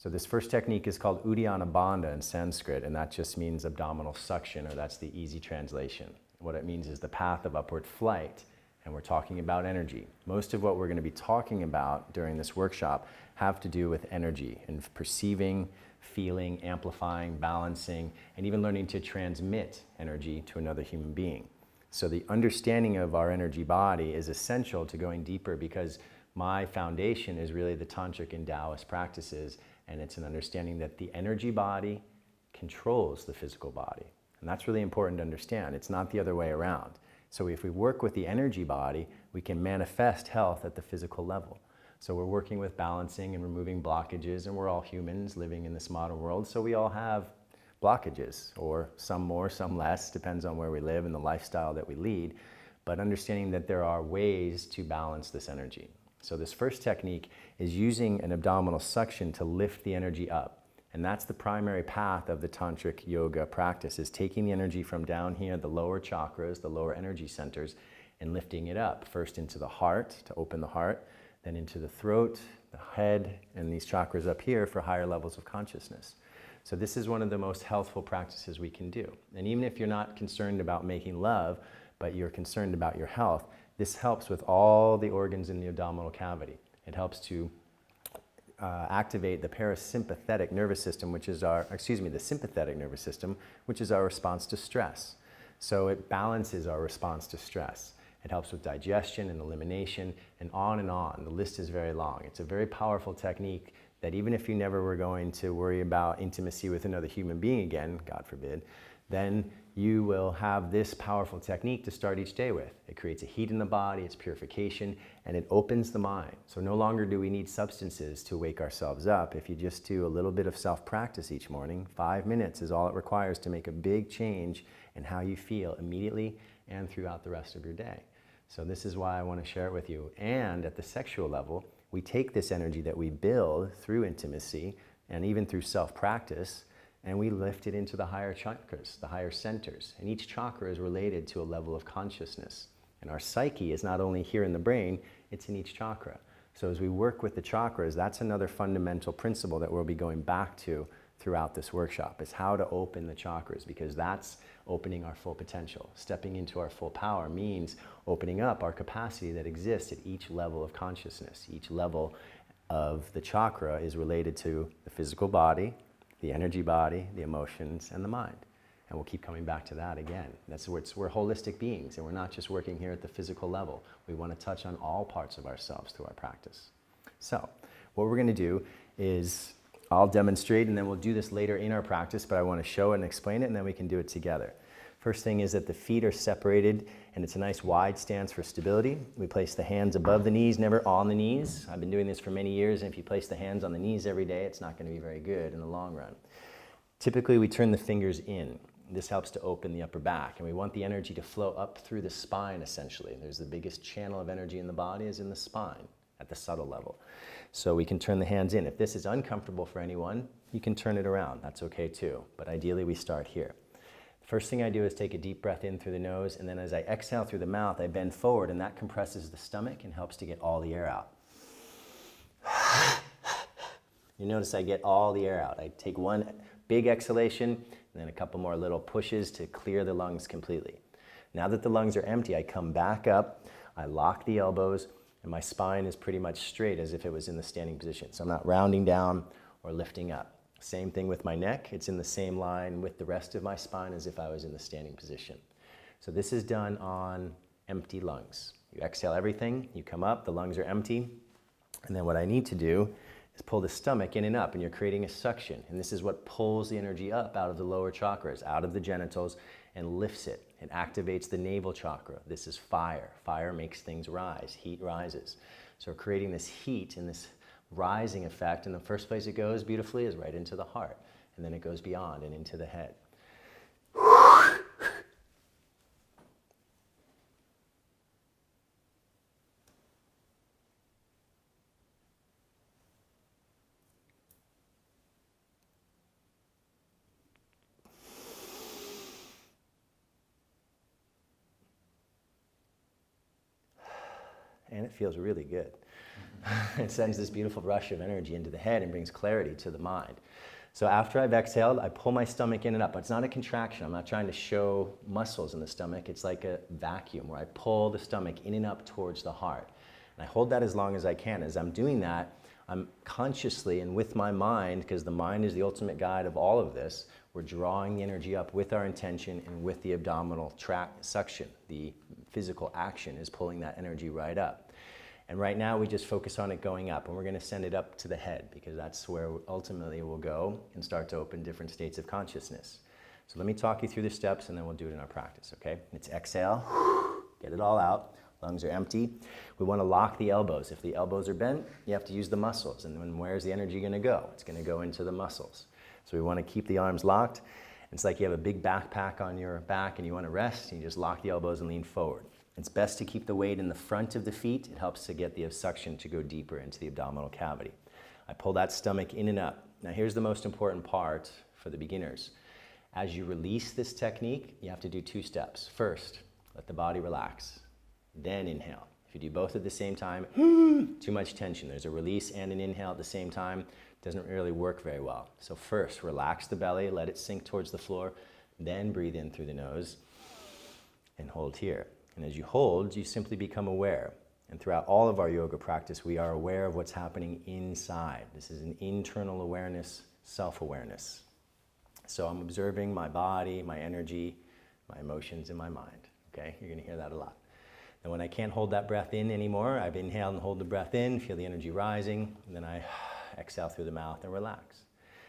So this first technique is called Uddiyana Bandha in Sanskrit, and that just means abdominal suction, or that's the easy translation. What it means is the path of upward flight, and we're talking about energy. Most of what we're going to be talking about during this workshop have to do with energy and perceiving, feeling, amplifying, balancing, and even learning to transmit energy to another human being. So the understanding of our energy body is essential to going deeper, because my foundation is really the tantric and Taoist practices, and it's an understanding that the energy body controls the physical body. And that's really important to understand. It's not the other way around. So if we work with the energy body, we can manifest health at the physical level. So we're working with balancing and removing blockages, and we're all humans living in this modern world, so we all have blockages, or some more, some less, depends on where we live and the lifestyle that we lead, but understanding that there are ways to balance this energy. So this first technique is using an abdominal suction to lift the energy up. And that's the primary path of the tantric yoga practice, is taking the energy from down here, the lower chakras, the lower energy centers, and lifting it up, first into the heart to open the heart, then into the throat, the head, and these chakras up here for higher levels of consciousness. So this is one of the most healthful practices we can do. And even if you're not concerned about making love, but you're concerned about your health, this helps with all the organs in the abdominal cavity. It helps to activate the parasympathetic nervous system, which is the sympathetic nervous system, which is our response to stress. So it balances our response to stress. It helps with digestion and elimination, and on and on. The list is very long. It's a very powerful technique that even if you never were going to worry about intimacy with another human being again, God forbid, then you will have this powerful technique to start each day with. It creates a heat in the body, it's purification, and it opens the mind. So no longer do we need substances to wake ourselves up. If you just do a little bit of self-practice each morning, 5 minutes is all it requires to make a big change in how you feel immediately and throughout the rest of your day. So this is why I want to share it with you. And at the sexual level, we take this energy that we build through intimacy and even through self-practice, and we lift it into the higher chakras, the higher centers. And each chakra is related to a level of consciousness. And our psyche is not only here in the brain, it's in each chakra. So as we work with the chakras, that's another fundamental principle that we'll be going back to throughout this workshop, is how to open the chakras, because that's opening our full potential. Stepping into our full power means opening up our capacity that exists at each level of consciousness. Each level of the chakra is related to the physical body, the energy body, the emotions, and the mind. And we'll keep coming back to that again. That's where we're holistic beings, and we're not just working here at the physical level. We want to touch on all parts of ourselves through our practice. So what we're going to do is I'll demonstrate, and then we'll do this later in our practice, but I want to show it and explain it, and then we can do it together. First thing is that the feet are separated, and it's a nice wide stance for stability. We place the hands above the knees, never on the knees. I've been doing this for many years, and if you place the hands on the knees every day, it's not going to be very good in the long run. Typically, we turn the fingers in. This helps to open the upper back, and we want the energy to flow up through the spine, essentially. There's the biggest channel of energy in the body is in the spine, at the subtle level. So we can turn the hands in. If this is uncomfortable for anyone, you can turn it around. That's okay too. But ideally, we start here. The first thing I do is take a deep breath in through the nose, and then as I exhale through the mouth, I bend forward, and that compresses the stomach and helps to get all the air out. You notice I get all the air out. I take one big exhalation, and then a couple more little pushes to clear the lungs completely. Now that the lungs are empty, I come back up, I lock the elbows, and my spine is pretty much straight as if it was in the standing position. So I'm not rounding down or lifting up. Same thing with my neck. It's in the same line with the rest of my spine as if I was in the standing position. So this is done on empty lungs. You exhale everything, you come up, the lungs are empty, and then what I need to do is pull the stomach in and up, and you're creating a suction. And this is what pulls the energy up out of the lower chakras, out of the genitals, and lifts it. It activates the navel chakra. This is fire. Fire makes things rise. Heat rises. So we're creating this heat and this rising effect, and the first place it goes beautifully is right into the heart, and then it goes beyond and into the head. And it feels really good. It sends this beautiful rush of energy into the head and brings clarity to the mind. So after I've exhaled, I pull my stomach in and up. It's not a contraction. I'm not trying to show muscles in the stomach. It's like a vacuum where I pull the stomach in and up towards the heart. And I hold that as long as I can. As I'm doing that, I'm consciously and with my mind, because the mind is the ultimate guide of all of this, we're drawing the energy up with our intention and with the abdominal tract suction. The physical action is pulling that energy right up. And right now we just focus on it going up, and we're going to send it up to the head because that's where ultimately we'll go and start to open different states of consciousness. So let me talk you through the steps and then we'll do it in our practice, okay? It's exhale, get it all out, lungs are empty. We want to lock the elbows. If the elbows are bent, you have to use the muscles, and then where's the energy going to go? It's going to go into the muscles. So we want to keep the arms locked. It's like you have a big backpack on your back and you want to rest, and you just lock the elbows and lean forward. It's best to keep the weight in the front of the feet. It helps to get the suction to go deeper into the abdominal cavity. I pull that stomach in and up. Now here's the most important part for the beginners. As you release this technique, you have to do 2 steps. First, let the body relax. Then inhale. If you do both at the same time, too much tension. There's a release and an inhale at the same time. It doesn't really work very well. So first, relax the belly, let it sink towards the floor, then breathe in through the nose and hold here. And as you hold, you simply become aware. And throughout all of our yoga practice, we are aware of what's happening inside. This is an internal awareness, self-awareness. So I'm observing my body, my energy, my emotions, and my mind. Okay, you're going to hear that a lot. And when I can't hold that breath in anymore, I've inhaled and hold the breath in, feel the energy rising, and then I exhale through the mouth and relax.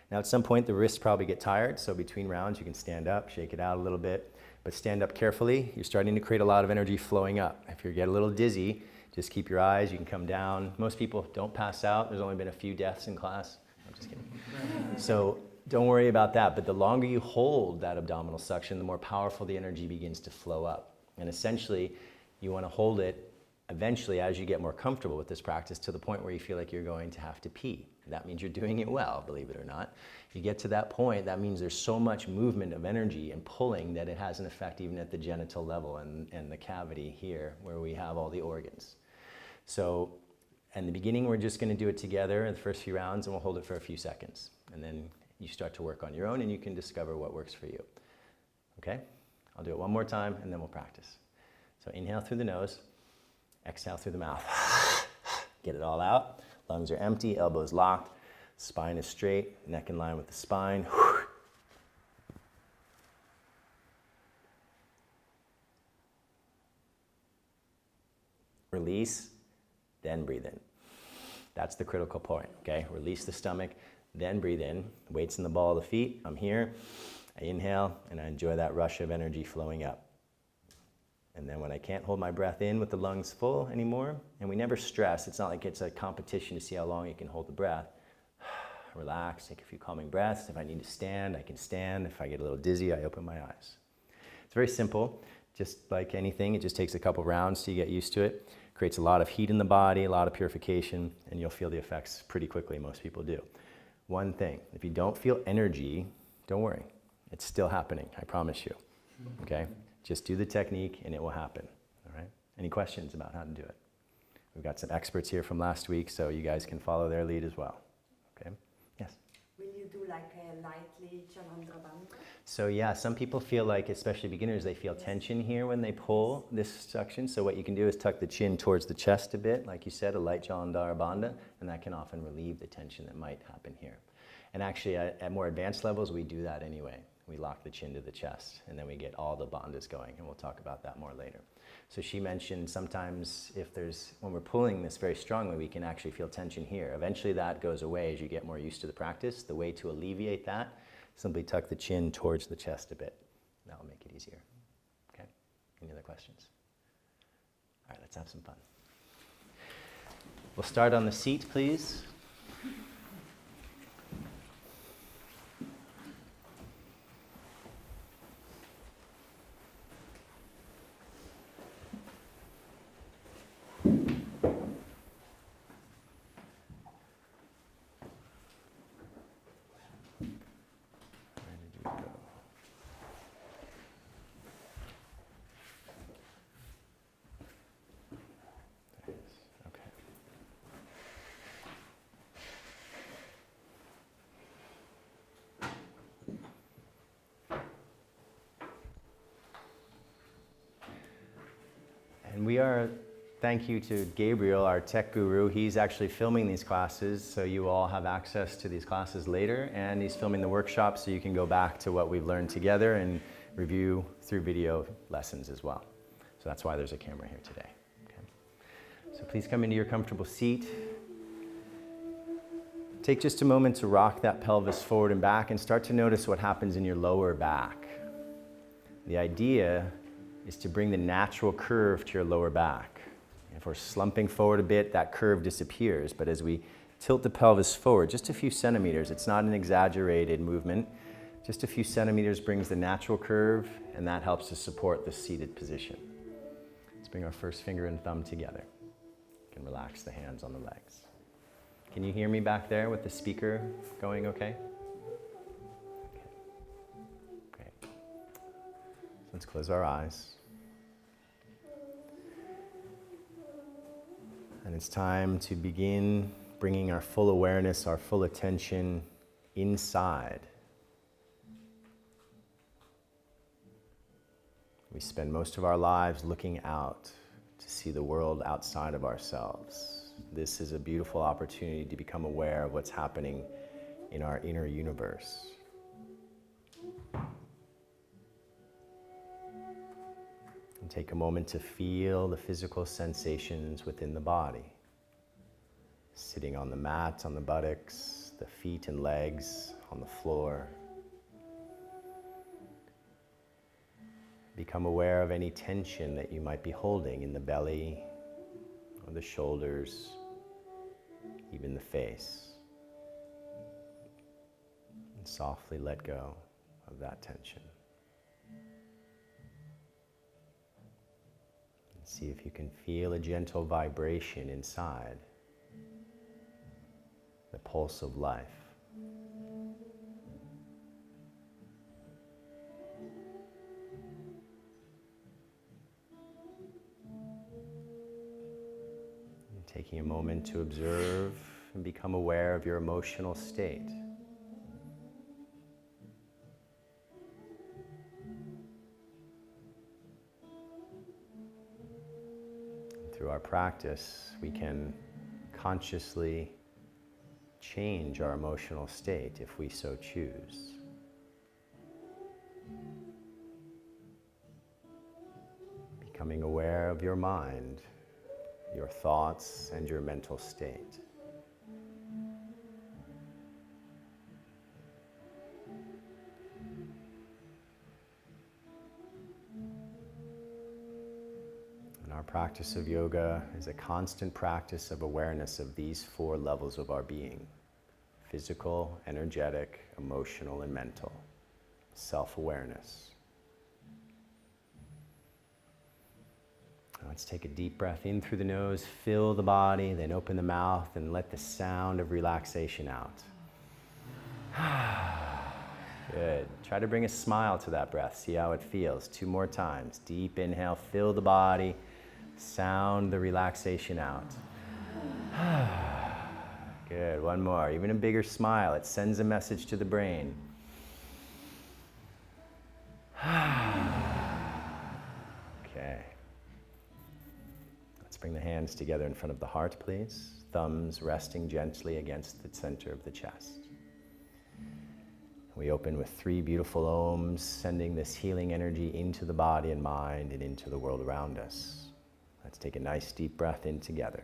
Now at some point the wrists probably get tired, so between rounds you can stand up, shake it out a little bit. But stand up carefully. You're starting to create a lot of energy flowing up. If you get a little dizzy, just keep your eyes. You can come down. Most people don't pass out. There's only been a few deaths in class. I'm just kidding. So don't worry about that. But the longer you hold that abdominal suction, the more powerful the energy begins to flow up. And essentially, you want to hold it eventually as you get more comfortable with this practice to the point where you feel like you're going to have to pee. That means you're doing it well, believe it or not. If you get to that point, that means there's so much movement of energy and pulling that it has an effect even at the genital level and the cavity here where we have all the organs. So in the beginning, we're just going to do it together in the first few rounds, and we'll hold it for a few seconds. And then you start to work on your own, and you can discover what works for you. Okay? I'll do it one more time, and then we'll practice. So inhale through the nose, exhale through the mouth. Get it all out. Lungs are empty, elbows locked, spine is straight, neck in line with the spine. Release, then breathe in. That's the critical point, okay? Release the stomach, then breathe in. Weights in the ball of the feet. I'm here. I inhale, and I enjoy that rush of energy flowing up. And then when I can't hold my breath in with the lungs full anymore, and we never stress, it's not like it's a competition to see how long you can hold the breath. Relax, take a few calming breaths. If I need to stand, I can stand. If I get a little dizzy, I open my eyes. It's very simple. Just like anything, it just takes a couple rounds to get used to it. Creates a lot of heat in the body, a lot of purification, and you'll feel the effects pretty quickly. Most people do. One thing, if you don't feel energy, don't worry. It's still happening, I promise you. Okay? Just do the technique and it will happen. All right? Any questions about how to do it? We've got some experts here from last week, so you guys can follow their lead as well. Okay? Yes? Will you do like a lightly Uddiyana Bandha? So yeah, some people feel like, especially beginners, they feel tension here when they pull this suction. So what you can do is tuck the chin towards the chest a bit, like you said, a light Uddiyana Bandha, and that can often relieve the tension that might happen here. And actually, at more advanced levels, we do that anyway. We lock the chin to the chest, and then we get all the bandhas going, and we'll talk about that more later. So she mentioned sometimes when we're pulling this very strongly, we can actually feel tension here. Eventually that goes away as you get more used to the practice. The way to alleviate that, simply tuck the chin towards the chest a bit. That'll make it easier. Okay? Any other questions? All right, let's have some fun. We'll start on the seat, please. Thank you to Gabriel, our tech guru. He's actually filming these classes, so you all have access to these classes later, and he's filming the workshop so you can go back to what we've learned together and review through video lessons as well. So that's why there's a camera here today. Okay. So please come into your comfortable seat. Take just a moment to rock that pelvis forward and back and start to notice what happens in your lower back. The idea is to bring the natural curve to your lower back. If we're slumping forward a bit, that curve disappears. But as we tilt the pelvis forward, just a few centimeters, it's not an exaggerated movement, just a few centimeters brings the natural curve, and that helps to support the seated position. Let's bring our first finger and thumb together. You can relax the hands on the legs. Can you hear me back there with the speaker going okay? Okay. Great. Let's close our eyes. And it's time to begin bringing our full awareness, our full attention inside. We spend most of our lives looking out to see the world outside of ourselves. This is a beautiful opportunity to become aware of what's happening in our inner universe. And take a moment to feel the physical sensations within the body. Sitting on the mat, on the buttocks, the feet and legs on the floor. Become aware of any tension that you might be holding in the belly or the shoulders, even the face. And softly let go of that tension. See if you can feel a gentle vibration inside, the pulse of life. And taking a moment to observe and become aware of your emotional state. Through our practice, we can consciously change our emotional state if we so choose. Becoming aware of your mind, your thoughts, and your mental state. Our practice of yoga is a constant practice of awareness of these four levels of our being: physical, energetic, emotional, and mental. Self-awareness. Let's take a deep breath in through the nose, fill the body, then open the mouth and let the sound of relaxation out. Good. Try to bring a smile to that breath. See how it feels. 2 more times. Deep inhale, fill the body. Sound the relaxation out. Good, 1 more. Even a bigger smile. It sends a message to the brain. Okay. Let's bring the hands together in front of the heart, please. Thumbs resting gently against the center of the chest. We open with 3 beautiful ohms, sending this healing energy into the body and mind and into the world around us. Let's take a nice deep breath in together.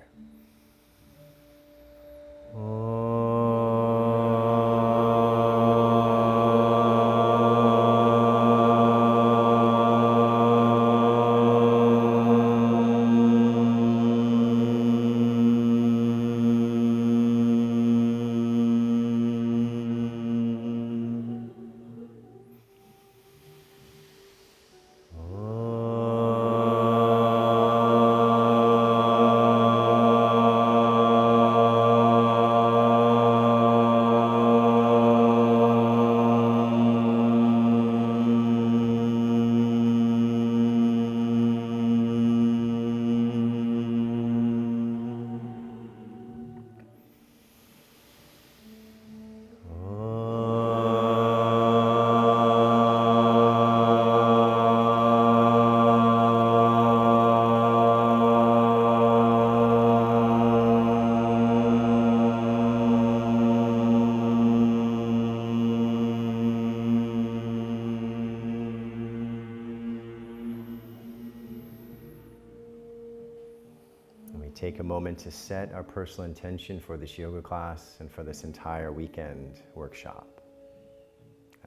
take a moment to set our personal intention for this yoga class and for this entire weekend workshop.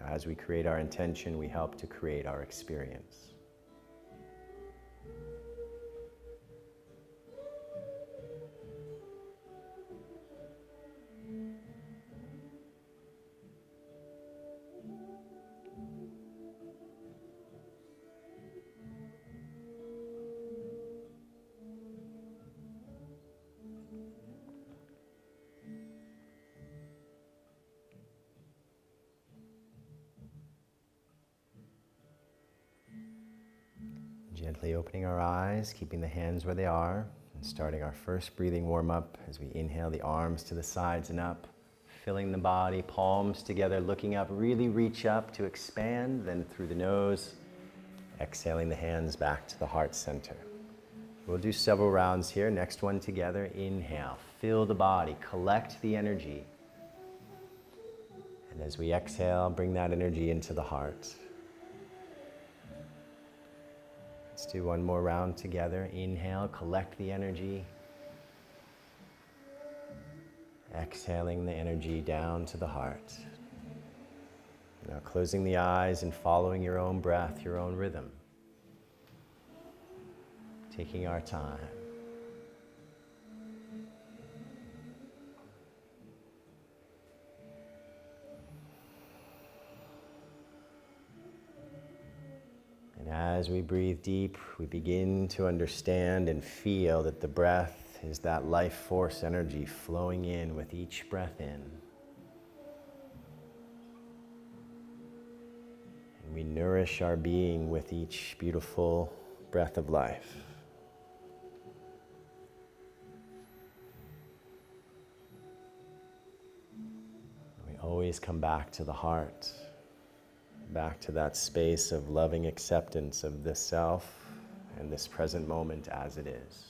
As we create our intention, we help to create our experience. Gently opening our eyes, keeping the hands where they are, and starting our first breathing warm-up as we inhale the arms to the sides and up, filling the body, palms together, looking up, really reach up to expand, then through the nose, exhaling the hands back to the heart center. We'll do several rounds here. Next one together, inhale, fill the body, collect the energy. And as we exhale, bring that energy into the heart. Let's do one more round together. Inhale, collect the energy. Exhaling the energy down to the heart. Now closing the eyes and following your own breath, your own rhythm. Taking our time. As we breathe deep, we begin to understand and feel that the breath is that life force energy flowing in with each breath in. And we nourish our being with each beautiful breath of life. We always come back to the heart. Back to that space of loving acceptance of this self and this present moment as it is.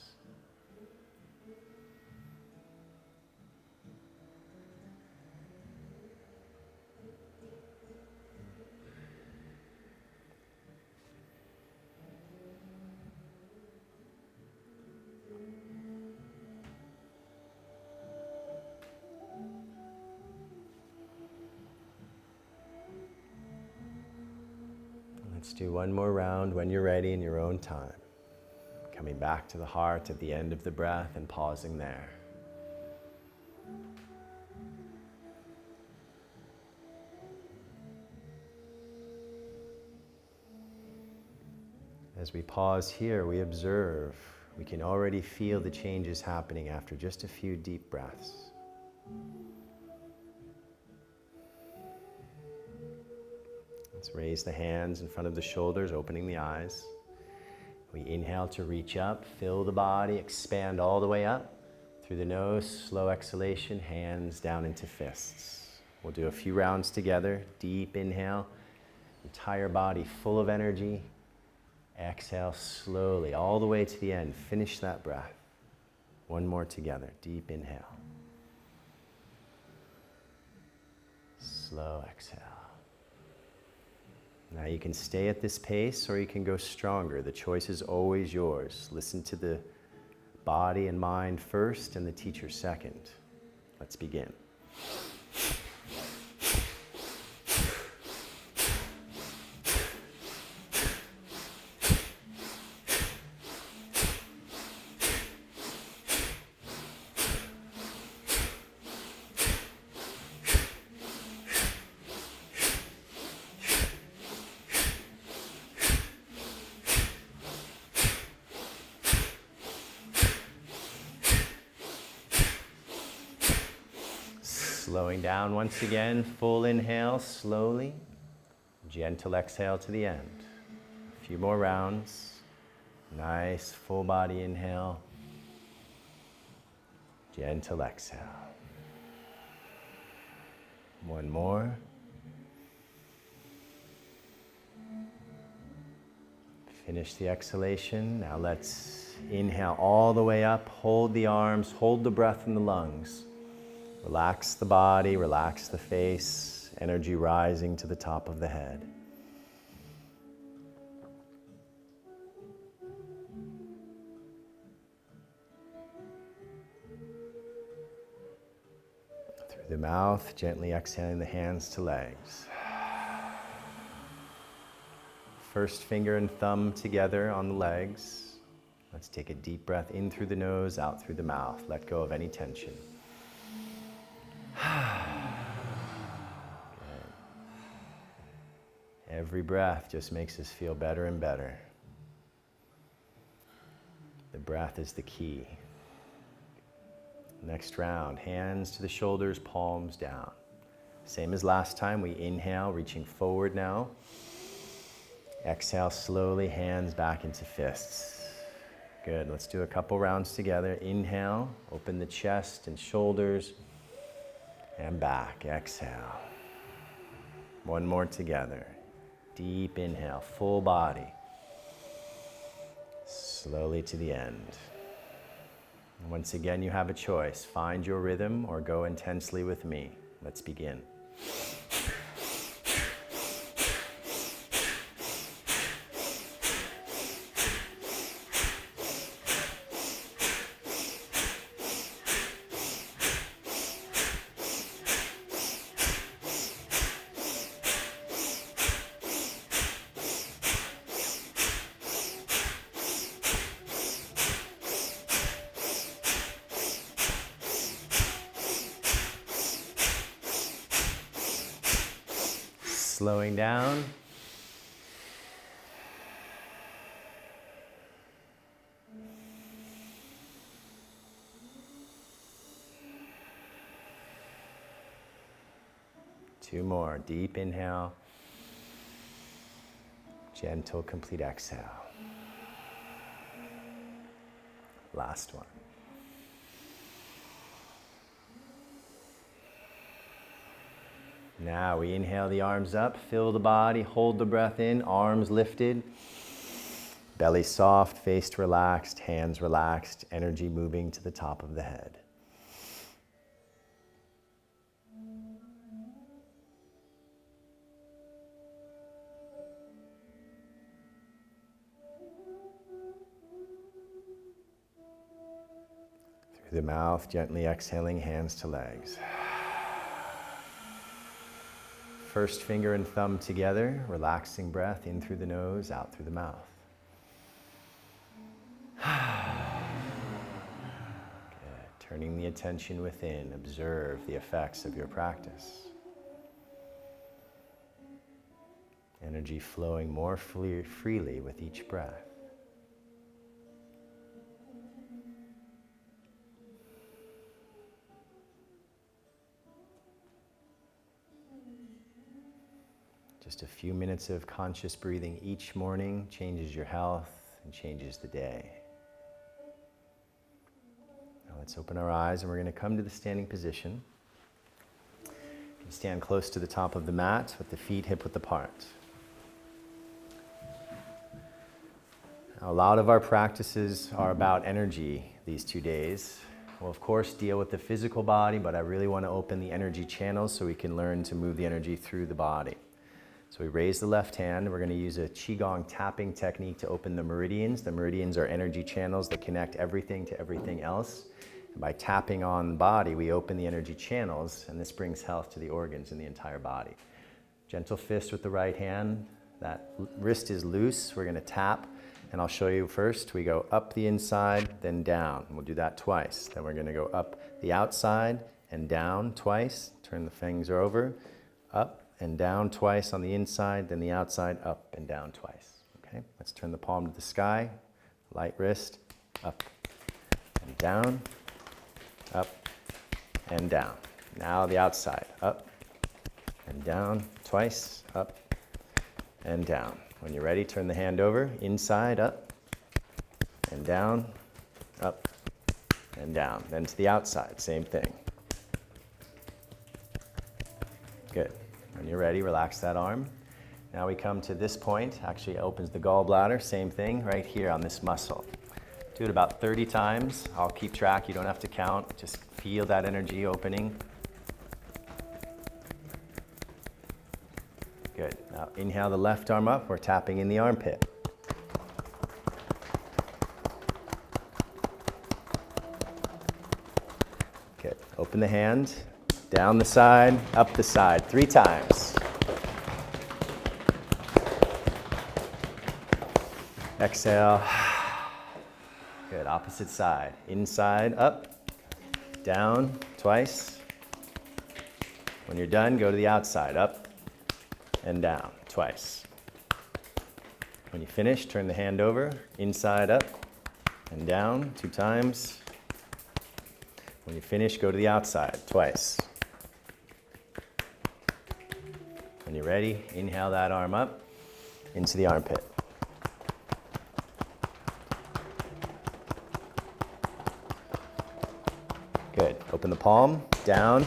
Let's do one more round when you're ready in your own time. Coming back to the heart at the end of the breath and pausing there. As we pause here, we observe. We can already feel the changes happening after just a few deep breaths. Let's raise the hands in front of the shoulders, opening the eyes. We inhale to reach up, fill the body, expand all the way up. Through the nose, slow exhalation, hands down into fists. We'll do a few rounds together. Deep inhale, entire body full of energy. Exhale slowly, all the way to the end. Finish that breath. One more together. Deep inhale. Slow exhale. Now you can stay at this pace or you can go stronger. The choice is always yours. Listen to the body and mind first and the teacher second. Let's begin. Slowing down once again, full inhale, slowly, gentle exhale to the end. A few more rounds. Nice full body inhale, gentle exhale. One more. Finish the exhalation. Now let's inhale all the way up, hold the arms, hold the breath in the lungs. Relax the body, relax the face, energy rising to the top of the head. Through the mouth, gently exhaling the hands to legs. First finger and thumb together on the legs. Let's take a deep breath in through the nose, out through the mouth. Let go of any tension. Good. Every breath just makes us feel better and better. The breath is the key. Next round, hands to the shoulders, palms down. Same as last time, we inhale, reaching forward now. Exhale slowly, hands back into fists. Good, let's do a couple rounds together. Inhale, open the chest and shoulders, and back, exhale. One more together. Deep inhale, full body. Slowly to the end. Once again, you have a choice. Find your rhythm or go intensely with me. Let's begin. Slowing down. Two more. Deep inhale. Gentle, complete exhale. Last one. Now we inhale the arms up, fill the body, hold the breath in, arms lifted, belly soft, face relaxed, hands relaxed, energy moving to the top of the head. Through the mouth, gently exhaling, hands to legs. First finger and thumb together, relaxing breath in through the nose, out through the mouth. Good. Turning the attention within, observe the effects of your practice. Energy flowing more freely with each breath. Just a few minutes of conscious breathing each morning changes your health and changes the day. Now let's open our eyes and we're going to come to the standing position. You can stand close to the top of the mat with the feet hip-width apart. Now, a lot of our practices are about energy these 2 days. We'll of course deal with the physical body, but I really want to open the energy channels so we can learn to move the energy through the body. So we raise the left hand. We're going to use a Qigong tapping technique to open the meridians. The meridians are energy channels that connect everything to everything else. And by tapping on the body, we open the energy channels, and this brings health to the organs in the entire body. Gentle fist with the right hand. That wrist is loose. We're going to tap, and I'll show you first. We go up the inside, then down. We'll do that twice. Then we're going to go up the outside and down twice. Turn the fingers over, up and down twice on the inside, then the outside, up and down twice. Okay, let's turn the palm to the sky, light wrist, up and down, up and down. Now the outside, up and down twice, up and down. When you're ready, turn the hand over, inside, up and down, up and down. Then to the outside, same thing. Good. When you're ready, relax that arm. Now we come to this point, actually opens the gallbladder, same thing, right here on this muscle. Do it about 30 times. I'll keep track, you don't have to count. Just feel that energy opening. Good. Now inhale the left arm up, we're tapping in the armpit. Good. Open the hand, down the side, up the side, 3 times. Exhale. Good, opposite side. Inside, up, down, twice. When you're done, go to the outside, up and down, twice. When you finish, turn the hand over, inside, up and down, 2 times. When you finish, go to the outside, twice. When you're ready, inhale that arm up into the armpit. Good. Open the palm, down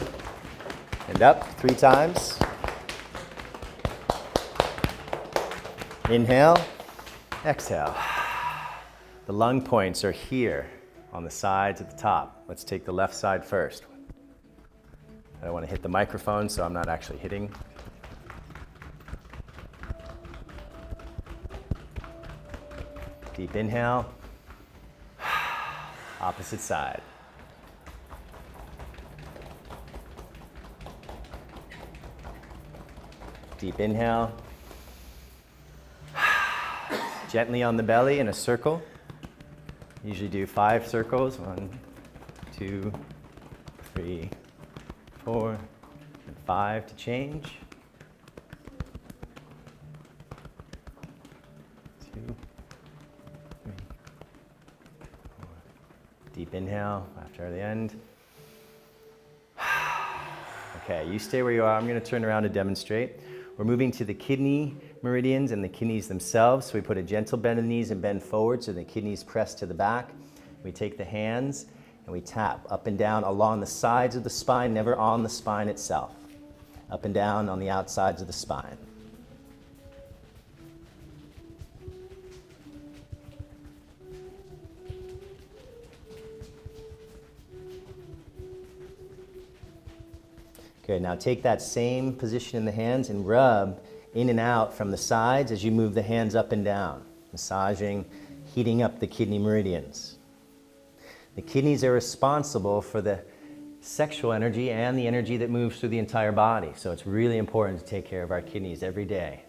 and up 3 times. Inhale, exhale. The lung points are here on the sides at the top. Let's take the left side first. I don't want to hit the microphone, so I'm not actually hitting. Deep inhale. Opposite side. Deep inhale. Gently on the belly in a circle. Usually do 5 circles. 1, 2, 3, 4, and 5 to change. 2, 3, 4. Deep inhale after the end. Okay, you stay where you are. I'm going to turn around to demonstrate. We're moving to the kidney meridians and the kidneys themselves. So we put a gentle bend in the knees and bend forward so the kidneys press to the back. We take the hands and we tap up and down along the sides of the spine, never on the spine itself. Up and down on the outsides of the spine. Good, now take that same position in the hands and rub in and out from the sides as you move the hands up and down, massaging, heating up the kidney meridians. The kidneys are responsible for the sexual energy and the energy that moves through the entire body, so it's really important to take care of our kidneys every day.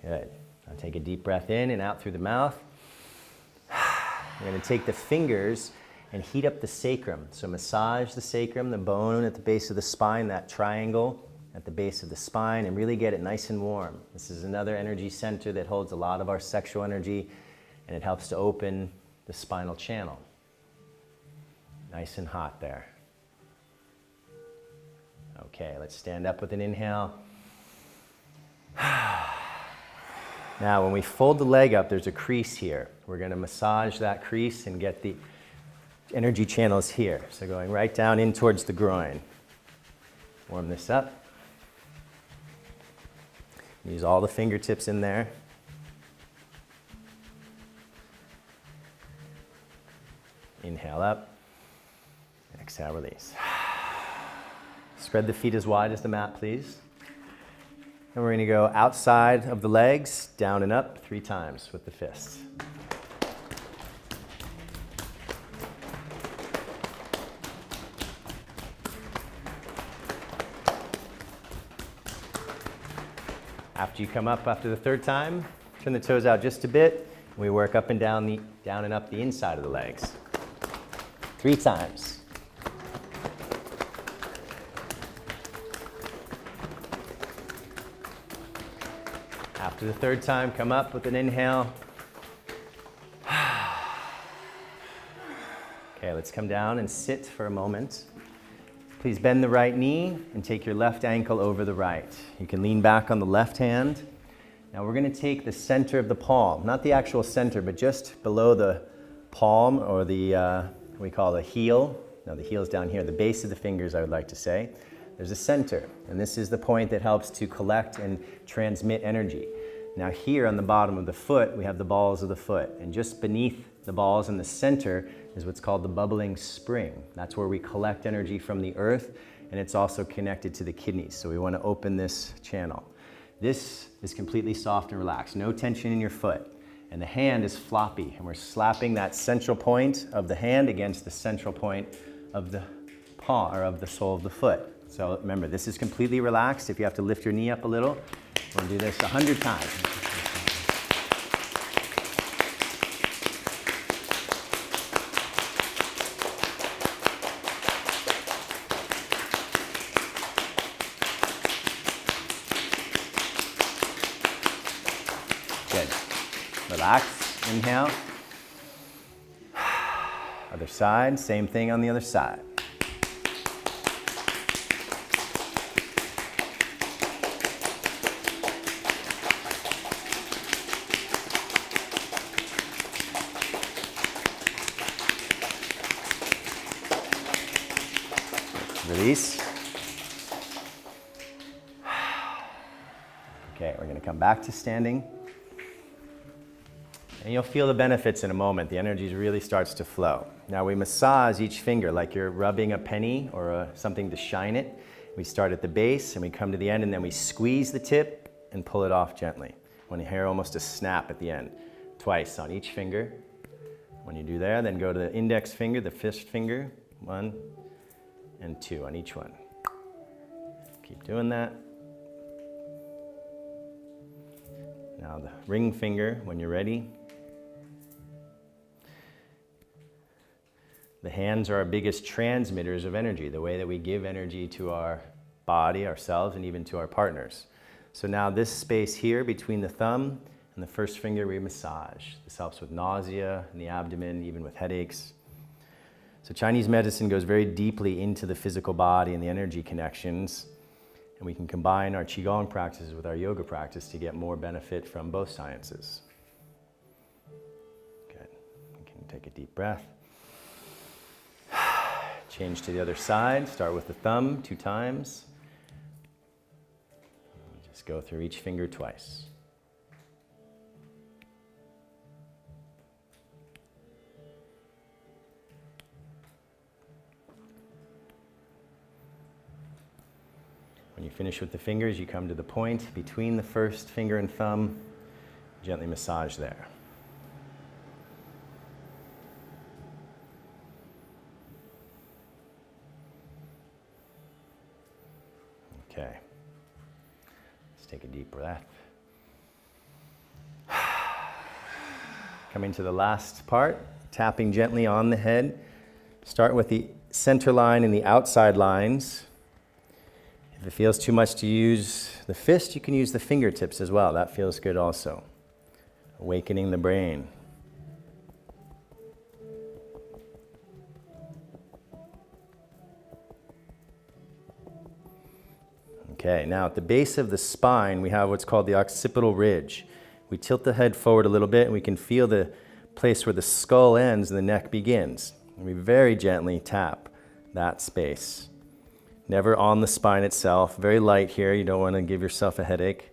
Good. Now take a deep breath in and out through the mouth. We're going to take the fingers and heat up the sacrum. So massage the sacrum, the bone at the base of the spine, that triangle at the base of the spine, and really get it nice and warm. This is another energy center that holds a lot of our sexual energy, and it helps to open the spinal channel. Nice and hot there. Okay, let's stand up with an inhale. Now, when we fold the leg up, there's a crease here. We're going to massage that crease and get the energy channels here. So going right down in towards the groin. Warm this up. Use all the fingertips in there. Inhale up. Exhale, release. Spread the feet as wide as the mat, please. And we're going to go outside of the legs, down and up 3 times with the fists. After you come up after the 3rd time, turn the toes out just a bit. And we work up and down, down and up the inside of the legs. 3 times. After the 3rd time, come up with an inhale. Okay, let's come down and sit for a moment. Please bend the right knee and take your left ankle over the right. You can lean back on the left hand. Now we're going to take the center of the palm, not the actual center, but just below the palm, or the, we call the heel. No, the heel's down here, the base of the fingers, I would like to say. There's a center, and this is the point that helps to collect and transmit energy. Now here on the bottom of the foot, we have the balls of the foot, and just beneath the balls in the center is what's called the bubbling spring. That's where we collect energy from the earth, and it's also connected to the kidneys, so we want to open this channel. This is completely soft and relaxed, no tension in your foot. And the hand is floppy, and we're slapping that central point of the hand against the central point of the paw, or of the sole of the foot. So remember, this is completely relaxed. If you have to lift your knee up a little, we'll do this 100 times. Good. Relax, inhale. Other side, same thing on the other side. Release. Okay, we're going to come back to standing. And you'll feel the benefits in a moment. The energy really starts to flow. Now we massage each finger like you're rubbing a penny or something to shine it. We start at the base and we come to the end, and then we squeeze the tip and pull it off gently. When you hear almost a snap at the end. Twice on each finger. When you do there, then go to the index finger, the fifth finger. 1 and 2 on each one. Keep doing that. Now the ring finger when you're ready. The hands are our biggest transmitters of energy, the way that we give energy to our body, ourselves, and even to our partners. So now this space here between the thumb and the first finger we massage. This helps with nausea in the abdomen, even with headaches. So Chinese medicine goes very deeply into the physical body and the energy connections, and we can combine our Qigong practices with our yoga practice to get more benefit from both sciences. Good. You can take a deep breath. Change to the other side. Start with the thumb 2 times. Just go through each finger twice. When you finish with the fingers, you come to the point between the first finger and thumb. Gently massage there. Okay. Let's take a deep breath. Coming to the last part, tapping gently on the head. Start with the center line and the outside lines. If it feels too much to use the fist, you can use the fingertips as well. That feels good also. Awakening the brain. Okay, now at the base of the spine, we have what's called the occipital ridge. We tilt the head forward a little bit, and we can feel the place where the skull ends and the neck begins. And we very gently tap that space. Never on the spine itself. Very light here. You don't want to give yourself a headache,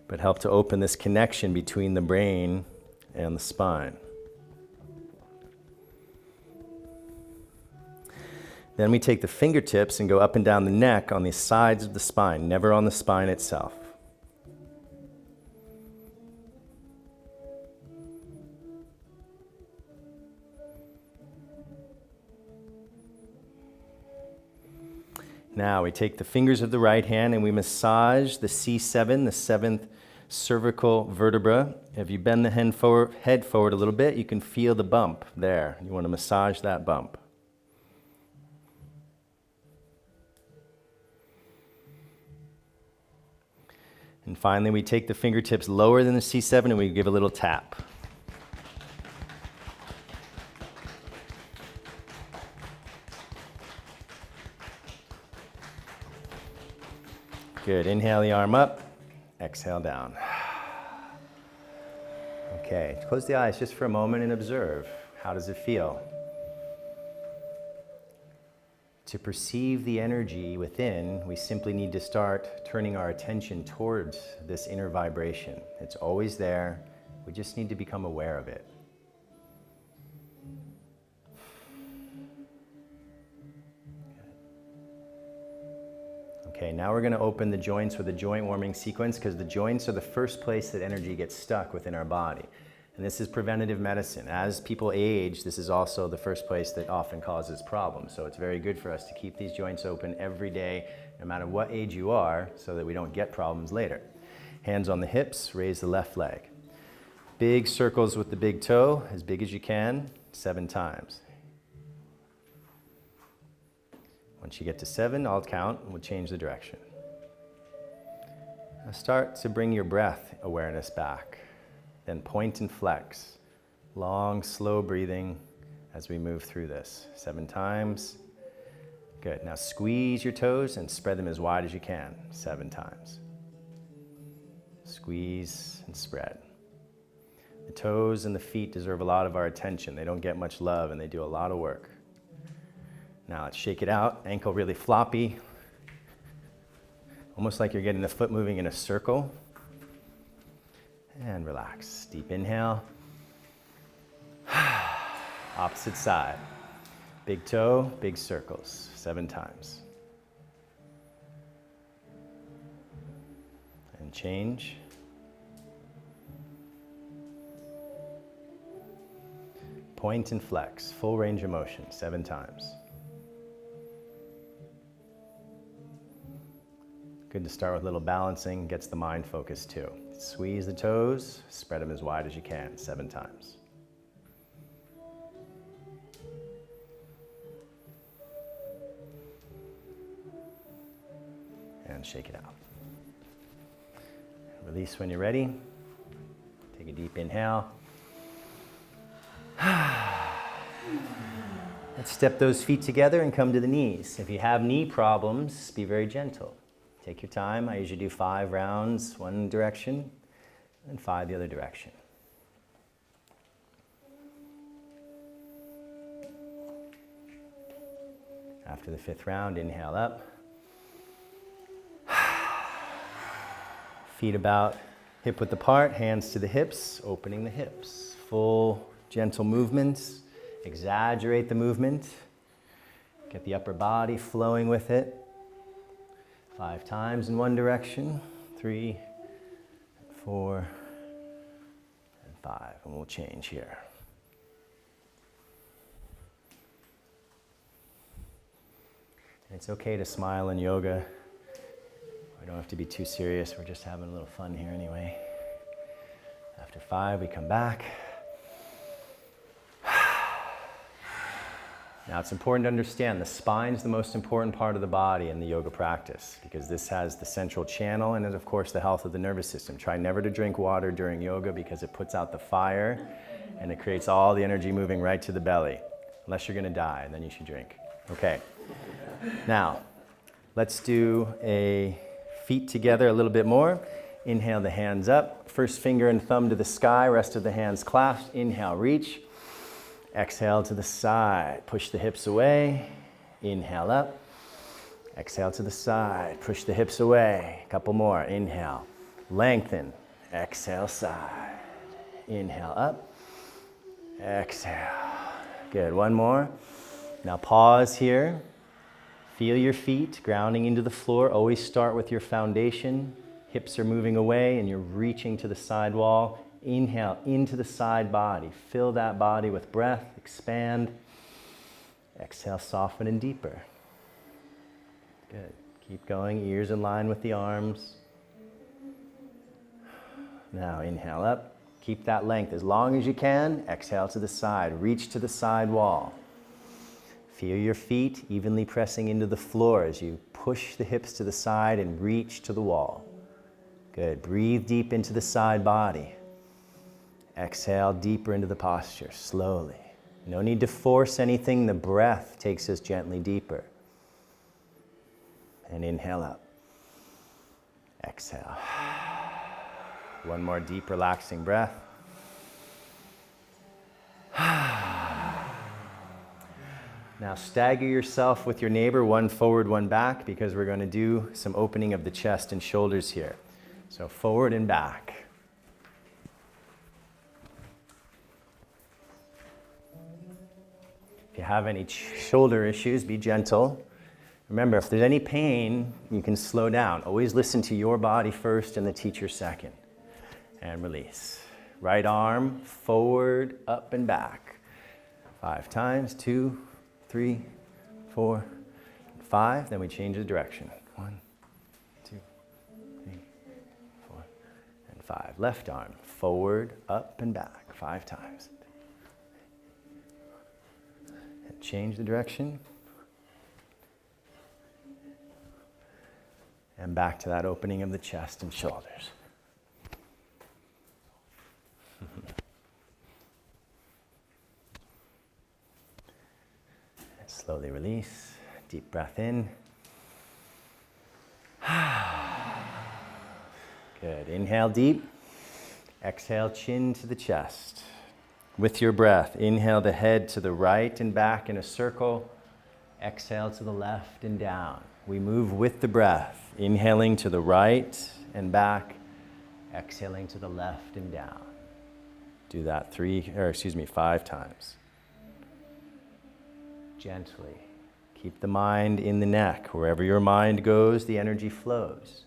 but help to open this connection between the brain and the spine. Then we take the fingertips and go up and down the neck on the sides of the spine, never on the spine itself. Now we take the fingers of the right hand and we massage the C7, the 7th cervical vertebra. If you bend the head forward a little bit, you can feel the bump there. You want to massage that bump. And finally, we take the fingertips lower than the C7 and we give a little tap. Good. Inhale the arm up, exhale down. Okay, close the eyes just for a moment and observe. How does it feel? To perceive the energy within, we simply need to start turning our attention towards this inner vibration. It's always there. We just need to become aware of it. Okay, now we're going to open the joints with a joint warming sequence because the joints are the first place that energy gets stuck within our body. And this is preventative medicine. As people age, this is also the first place that often causes problems. So it's very good for us to keep these joints open every day, no matter what age you are, so that we don't get problems later. Hands on the hips, raise the left leg. Big circles with the big toe, as big as you can, 7 times. Once you get to 7, I'll count and we'll change the direction. Now start to bring your breath awareness back. Then point and flex. Long, slow breathing as we move through this. 7 times. Good. Now squeeze your toes and spread them as wide as you can. 7 times. Squeeze and spread. The toes and the feet deserve a lot of our attention. They don't get much love and they do a lot of work. Now let's shake it out. Ankle really floppy. Almost like you're getting the foot moving in a circle. And relax. Deep inhale. Opposite side. Big toe, big circles. 7 times. And change. Point and flex. Full range of motion. 7 times. Good to start with a little balancing. Gets the mind focused too. Squeeze the toes. Spread them as wide as you can. 7 times. And shake it out. Release when you're ready. Take a deep inhale. Let's step those feet together and come to the knees. If you have knee problems, be very gentle. Take your time. I usually do 5 rounds, one direction, and 5 the other direction. After the 5th round, inhale up. Feet about hip width apart, hands to the hips, opening the hips. Full gentle movements. Exaggerate the movement. Get the upper body flowing with it. 5 times in one direction. 3, 4, and 5. And we'll change here. And it's okay to smile in yoga. We don't have to be too serious. We're just having a little fun here anyway. After 5, we come back. Now it's important to understand the spine's the most important part of the body in the yoga practice because this has the central channel and of course the health of the nervous system. Try never to drink water during yoga because it puts out the fire and it creates all the energy moving right to the belly. Unless you're going to die, and then you should drink. Okay. Now, let's do a feet together a little bit more. Inhale the hands up. First finger and thumb to the sky, rest of the hands clasped. Inhale, reach. Exhale to the side, push the hips away, inhale up. Exhale to the side, push the hips away. A couple more, inhale, lengthen, exhale side. Inhale up, exhale. Good, one more. Now pause here. Feel your feet grounding into the floor. Always start with your foundation. Hips are moving away and you're reaching to the side wall. Inhale into the side body. Fill that body with breath. Expand. Exhale, soften and deeper. Good. Keep going. Ears in line with the arms. Now inhale up. Keep that length as long as you can. Exhale to the side. Reach to the side wall. Feel your feet evenly pressing into the floor as you push the hips to the side and reach to the wall. Good. Breathe deep into the side body. Exhale deeper into the posture, slowly. No need to force anything. The breath takes us gently deeper. And inhale up. Exhale. One more deep, relaxing breath. Now stagger yourself with your neighbor, one forward, one back, because we're going to do some opening of the chest and shoulders here. So forward and back. If you have any shoulder issues, be gentle. Remember, if there's any pain, you can slow down. Always listen to your body first and the teacher second. And release. Right arm forward, up and back. 5 times, 2, 3, 4, 5. Then we change the direction. 1, 2, 3, 4, and 5. Left arm forward, up and back. 5 times. And change the direction. And back to that opening of the chest and shoulders. Slowly release. Deep breath in. Good. Inhale deep. Exhale, chin to the chest. With your breath, inhale the head to the right and back in a circle. Exhale to the left and down. We move with the breath, inhaling to the right and back, exhaling to the left and down. Do that 5 times. Gently. Keep the mind in the neck. Wherever your mind goes, the energy flows.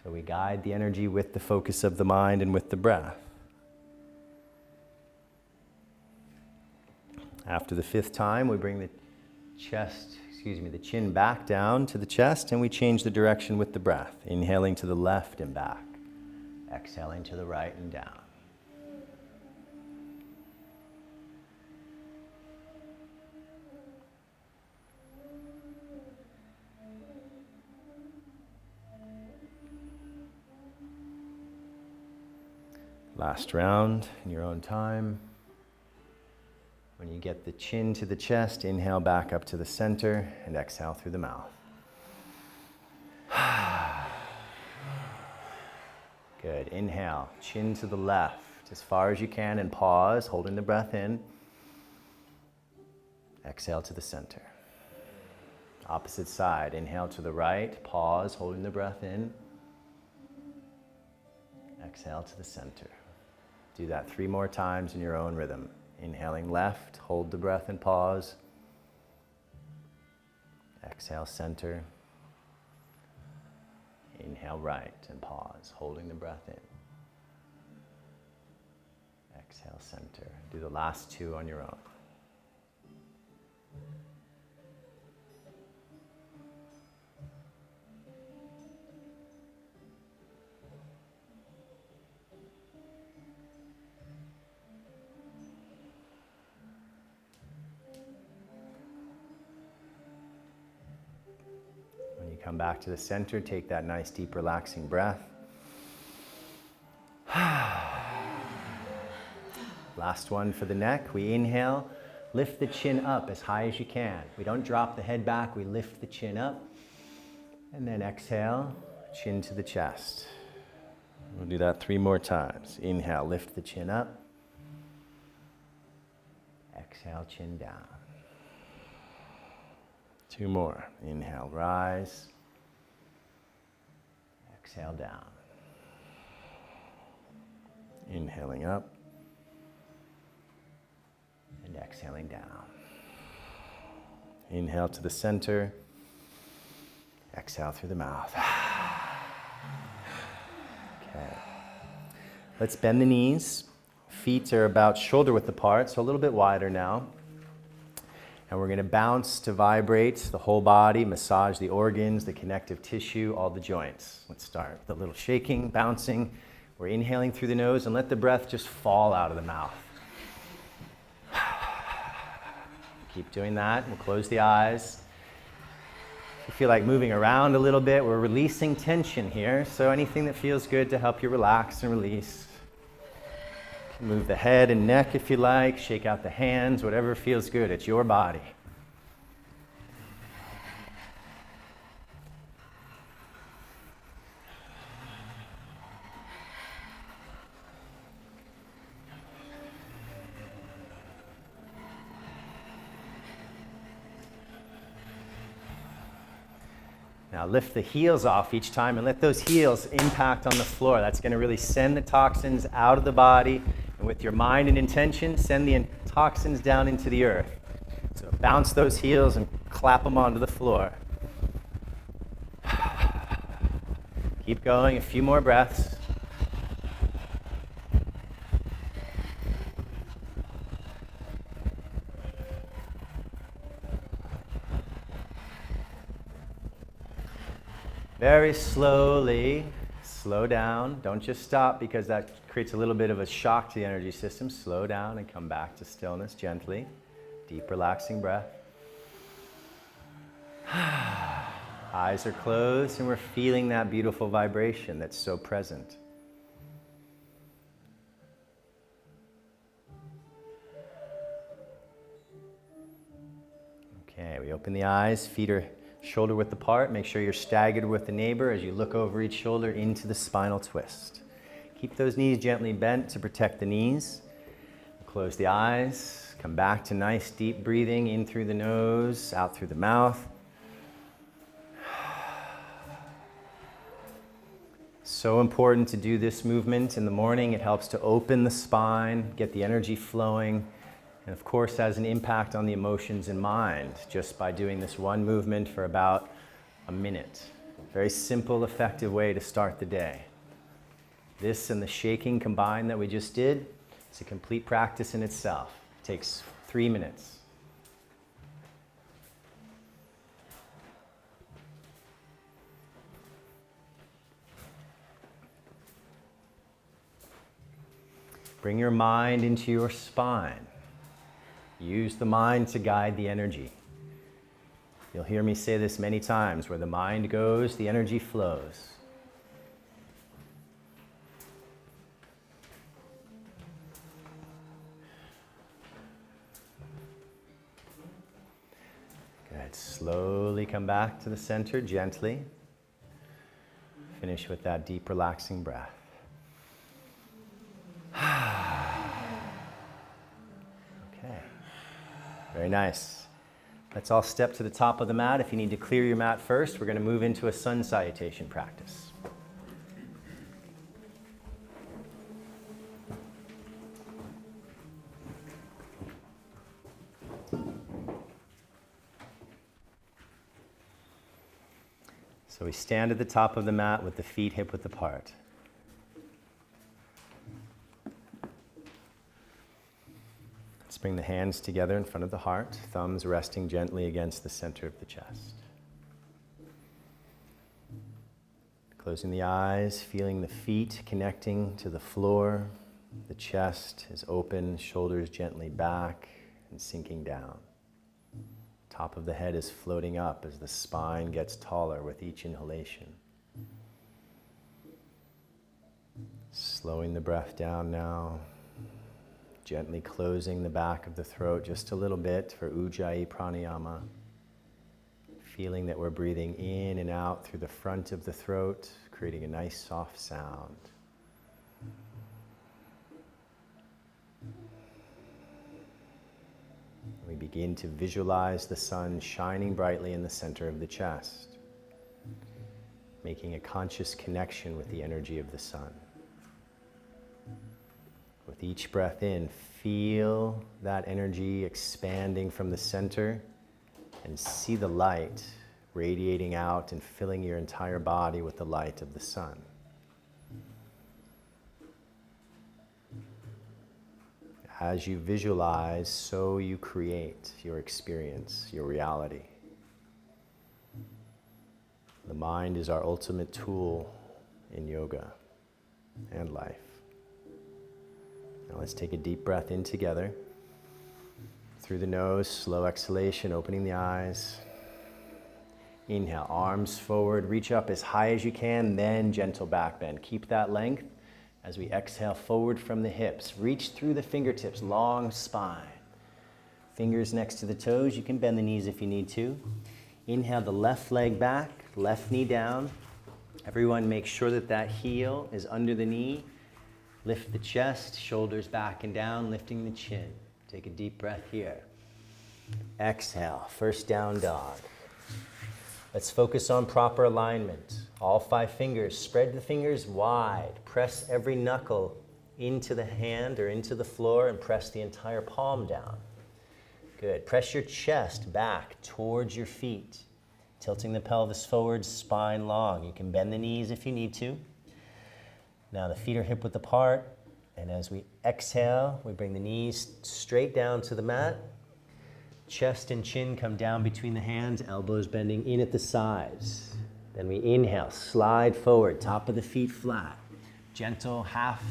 So we guide the energy with the focus of the mind and with the breath. After the 5th time, we bring the chin back down to the chest, and we change the direction with the breath, inhaling to the left and back, exhaling to the right and down. Last round in your own time. When you get the chin to the chest, inhale back up to the center and exhale through the mouth. Good. Inhale, chin to the left as far as you can and pause, holding the breath in. Exhale to the center. Opposite side. Inhale to the right, pause, holding the breath in. Exhale to the center. Do that 3 more times in your own rhythm. Inhaling left, hold the breath and pause. Exhale, center. Inhale right and pause, holding the breath in. Exhale, center. Do the last 2 on your own. Come back to the center, take that nice deep relaxing breath. Last one for the neck. We inhale, lift the chin up as high as you can. We don't drop the head back, we lift the chin up. And then exhale, chin to the chest. We'll do that 3 more times. Inhale, lift the chin up. Exhale, chin down. 2 more. Inhale, rise. Exhale down. Inhaling up. And exhaling down. Inhale to the center. Exhale through the mouth. Okay. Let's bend the knees. Feet are about shoulder width apart, so a little bit wider now. And we're going to bounce to vibrate the whole body, massage the organs, the connective tissue, all the joints. Let's start with a little shaking, bouncing. We're inhaling through the nose and let the breath just fall out of the mouth. Keep doing that. We'll close the eyes. If you feel like moving around a little bit, we're releasing tension here. So anything that feels good to help you relax and release. Move the head and neck if you like, shake out the hands, whatever feels good. It's your body. Now lift the heels off each time and let those heels impact on the floor. That's going to really send the toxins out of the body. And with your mind and intention, send the toxins down into the earth. So bounce those heels and clap them onto the floor. Keep going, a few more breaths. Very slowly, slow down. Don't just stop because that creates a little bit of a shock to the energy system. Slow down and come back to stillness gently. Deep, relaxing breath. Eyes are closed and we're feeling that beautiful vibration that's so present. Okay, we open the eyes, feet are shoulder width apart. Make sure you're staggered with the neighbor as you look over each shoulder into the spinal twist. Keep those knees gently bent to protect the knees. Close the eyes, come back to nice deep breathing in through the nose, out through the mouth. So important to do this movement in the morning. It helps to open the spine, get the energy flowing, and of course has an impact on the emotions and mind just by doing this one movement for about a minute. Very simple, effective way to start the day. This and the shaking combined that we just did, it's a complete practice in itself. It takes 3 minutes. Bring your mind into your spine. Use the mind to guide the energy. You'll hear me say this many times. Where the mind goes, the energy flows. Good. Slowly come back to the center, gently. Finish with that deep, relaxing breath. Okay. Very nice. Let's all step to the top of the mat. If you need to clear your mat first, we're going to move into a sun salutation practice. So we stand at the top of the mat with the feet hip width apart. Let's bring the hands together in front of the heart, thumbs resting gently against the center of the chest. Closing the eyes, feeling the feet connecting to the floor. The chest is open, shoulders gently back and sinking down. Top of the head is floating up as the spine gets taller with each inhalation. Slowing the breath down now. Gently closing the back of the throat just a little bit for Ujjayi pranayama. Feeling that we're breathing in and out through the front of the throat, creating a nice soft sound. We begin to visualize the sun shining brightly in the center of the chest, making a conscious connection with the energy of the sun. With each breath in, feel that energy expanding from the center and see the light radiating out and filling your entire body with the light of the sun. As you visualize, so you create your experience, your reality. The mind is our ultimate tool in yoga and life. Now let's take a deep breath in together. Through the nose, slow exhalation, opening the eyes. Inhale, arms forward, reach up as high as you can, then gentle back bend. Keep that length as we exhale forward from the hips. Reach through the fingertips, long spine. Fingers next to the toes. You can bend the knees if you need to. Inhale the left leg back, left knee down. Everyone make sure that that heel is under the knee. Lift the chest, shoulders back and down, lifting the chin. Take a deep breath here. Exhale, first down dog. Let's focus on proper alignment. All 5 fingers, spread the fingers wide. Press every knuckle into the hand or into the floor and press the entire palm down. Good. Press your chest back towards your feet. Tilting the pelvis forward, spine long. You can bend the knees if you need to. Now the feet are hip width apart, and as we exhale, we bring the knees straight down to the mat. Chest and chin come down between the hands, elbows bending in at the sides. Then we inhale, slide forward, top of the feet flat. Gentle half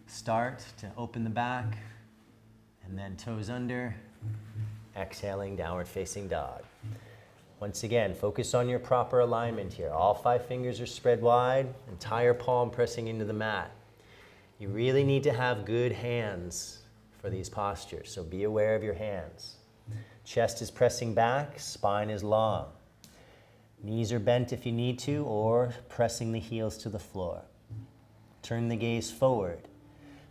start to open the back, and then toes under. Exhaling, downward facing dog. Once again, focus on your proper alignment here. All 5 fingers are spread wide, entire palm pressing into the mat. You really need to have good hands for these postures, so be aware of your hands. Chest is pressing back, spine is long. Knees are bent if you need to, or pressing the heels to the floor. Turn the gaze forward.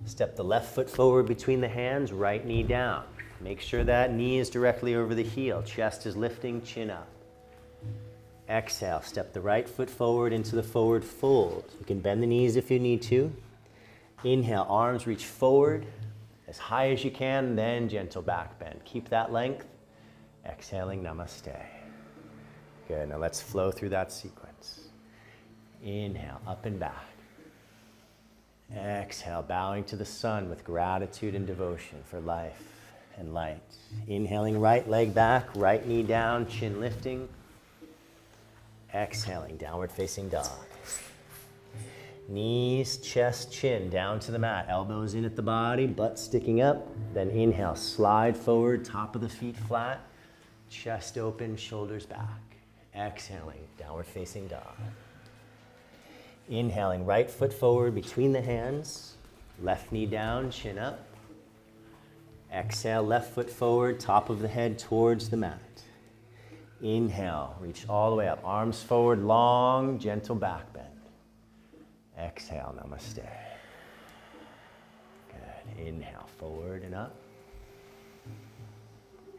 Step the left foot forward between the hands, right knee down. Make sure that knee is directly over the heel. Chest is lifting, chin up. Exhale, step the right foot forward into the forward fold. You can bend the knees if you need to. Inhale, arms reach forward as high as you can, then gentle back bend. Keep that length. Exhaling, namaste. Good, now let's flow through that sequence. Inhale, up and back. Exhale, bowing to the sun with gratitude and devotion for life and light. Inhaling, right leg back, right knee down, chin lifting. Exhaling, downward facing dog. Knees, chest, chin down to the mat, elbows in at the body, butt sticking up. Then inhale, slide forward, top of the feet flat, chest open, shoulders back. Exhaling, downward facing dog. Inhaling, right foot forward between the hands, left knee down, chin up. Exhale, left foot forward, top of the head towards the mat. Inhale, reach all the way up, arms forward, long, gentle back bend. Exhale, namaste. Good, inhale, forward and up.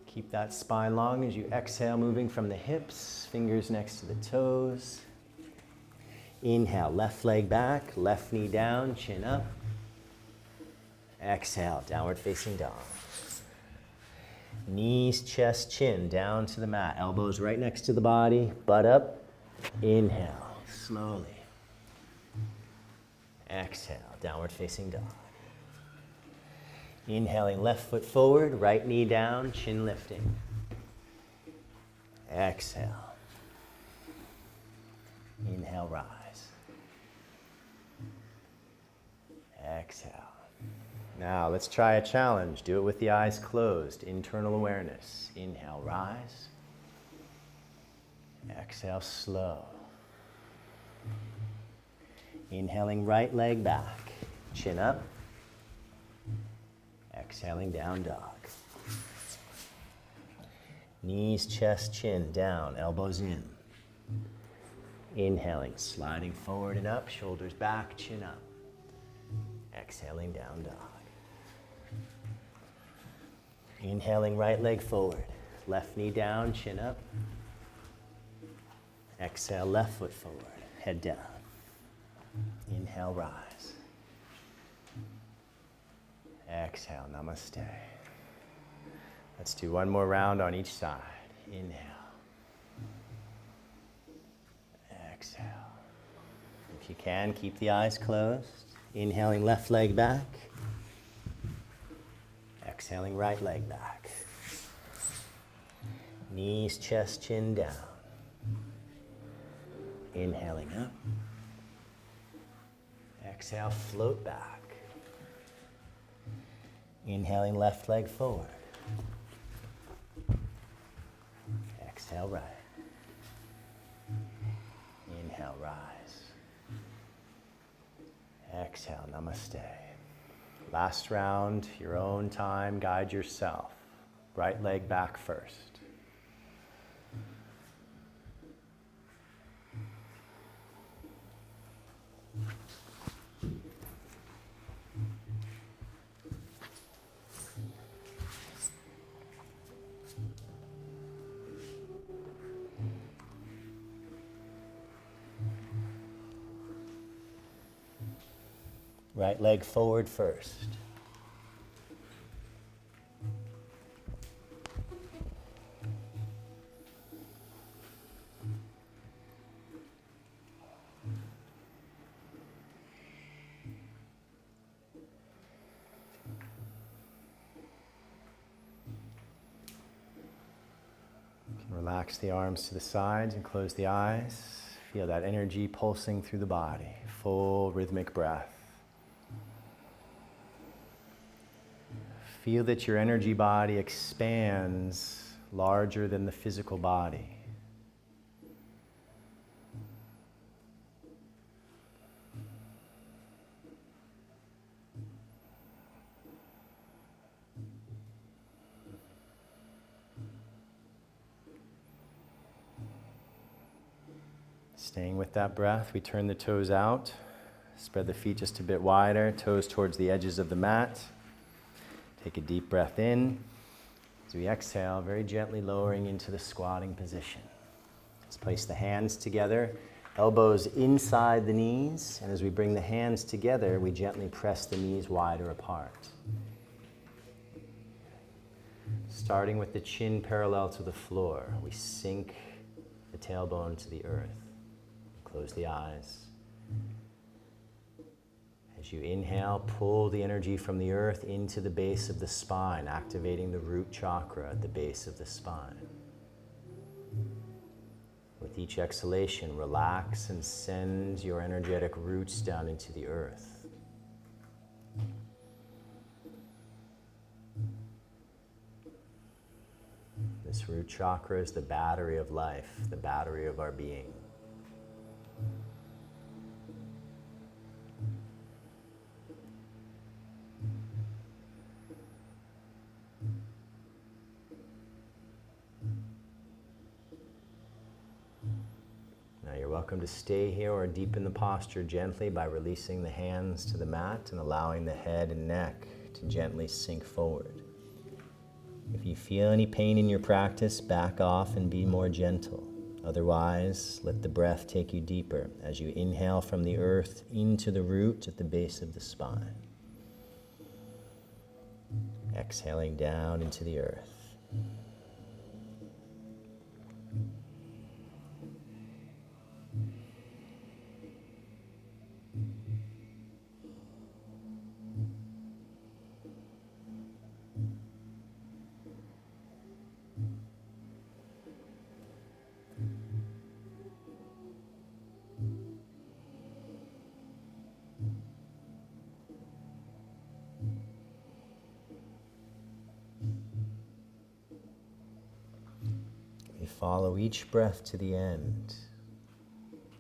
Keep that spine long as you exhale, moving from the hips, fingers next to the toes. Inhale, left leg back, left knee down, chin up. Exhale, downward facing dog. Knees, chest, chin down to the mat, elbows right next to the body, butt up. Inhale, slowly. Exhale, downward facing dog. Inhaling, left foot forward, right knee down, chin lifting. Exhale. Inhale, rise. Exhale. Now let's try a challenge. Do it with the eyes closed. Internal awareness. Inhale, rise. Exhale, slow. Inhaling, right leg back. Chin up. Exhaling, down dog. Knees, chest, chin down, elbows in. Inhaling, sliding forward and up, shoulders back, chin up. Exhaling, down dog. Inhaling, right leg forward, left knee down, chin up. Exhale, left foot forward, head down. Inhale, rise. Exhale, namaste. Let's do one more round on each side. Inhale. Exhale. If you can, keep the eyes closed. Inhaling, left leg back. Exhaling, right leg back. Knees, chest, chin down. Inhaling up. Exhale, float back. Inhaling, left leg forward. Exhale, right. Inhale, rise. Exhale, namaste. Last round, your own time, guide yourself. Right leg back first. Right leg forward first. You can relax the arms to the sides and close the eyes. Feel that energy pulsing through the body. Full rhythmic breath. Feel that your energy body expands larger than the physical body. Staying with that breath, we turn the toes out, spread the feet just a bit wider, toes towards the edges of the mat. Take a deep breath in. As we exhale, very gently lowering into the squatting position. Let's place the hands together, elbows inside the knees, and as we bring the hands together, we gently press the knees wider apart. Starting with the chin parallel to the floor, we sink the tailbone to the earth. Close the eyes. As you inhale, pull the energy from the earth into the base of the spine, activating the root chakra at the base of the spine. With each exhalation, relax and send your energetic roots down into the earth. This root chakra is the battery of life, the battery of our being. Now you're welcome to stay here or deepen the posture gently by releasing the hands to the mat and allowing the head and neck to gently sink forward. If you feel any pain in your practice, back off and be more gentle. Otherwise, let the breath take you deeper as you inhale from the earth into the root at the base of the spine. Exhaling down into the earth. Follow each breath to the end,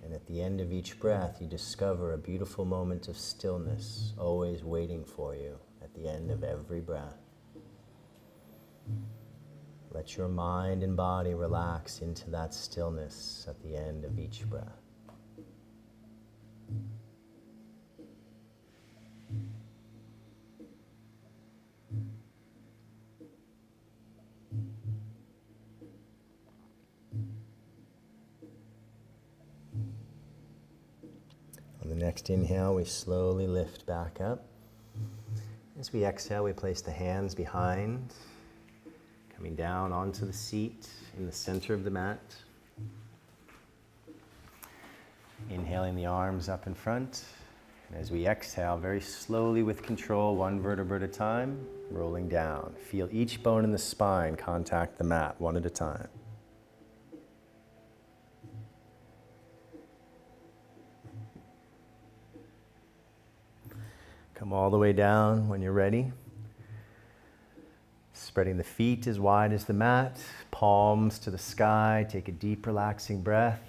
and at the end of each breath you discover a beautiful moment of stillness always waiting for you at the end of every breath. Let your mind and body relax into that stillness at the end of each breath. On the next inhale, we slowly lift back up. As we exhale, we place the hands behind, coming down onto the seat in the center of the mat. Inhaling the arms up in front. And as we exhale, very slowly with control, one vertebra at a time, rolling down. Feel each bone in the spine contact the mat one at a time. Come all the way down when you're ready. Spreading the feet as wide as the mat, palms to the sky. Take a deep, relaxing breath.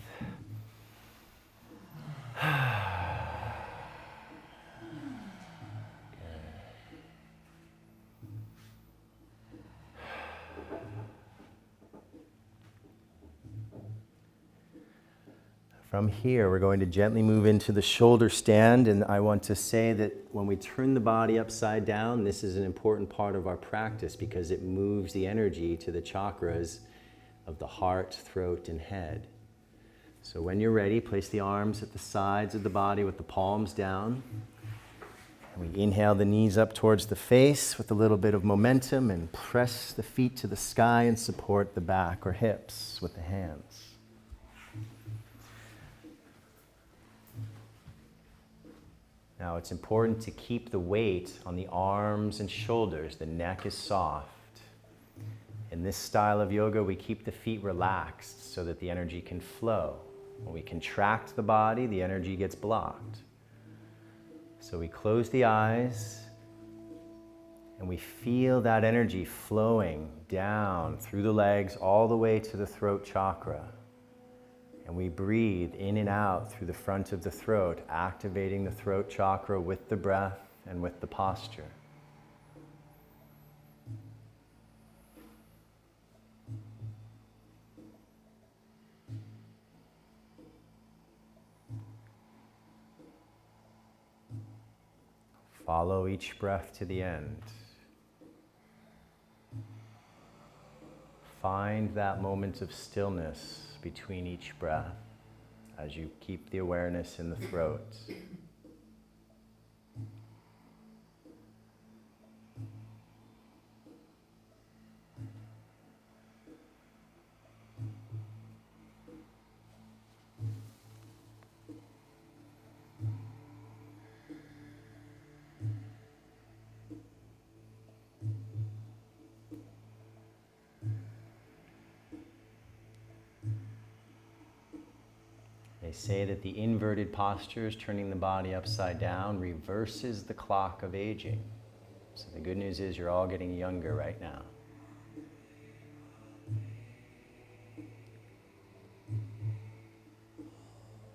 From here, we're going to gently move into the shoulder stand, and I want to say that when we turn the body upside down, this is an important part of our practice because it moves the energy to the chakras of the heart, throat, and head. So when you're ready, place the arms at the sides of the body with the palms down. And we inhale the knees up towards the face with a little bit of momentum and press the feet to the sky and support the back or hips with the hands. Now it's important to keep the weight on the arms and shoulders. The neck is soft. In this style of yoga, we keep the feet relaxed so that the energy can flow. When we contract the body, the energy gets blocked. So we close the eyes and we feel that energy flowing down through the legs all the way to the throat chakra. And we breathe in and out through the front of the throat, activating the throat chakra with the breath and with the posture. Follow each breath to the end. Find that moment of stillness between each breath as you keep the awareness in the throat. They say that the inverted postures, turning the body upside down, reverses the clock of aging. So the good news is you're all getting younger right now.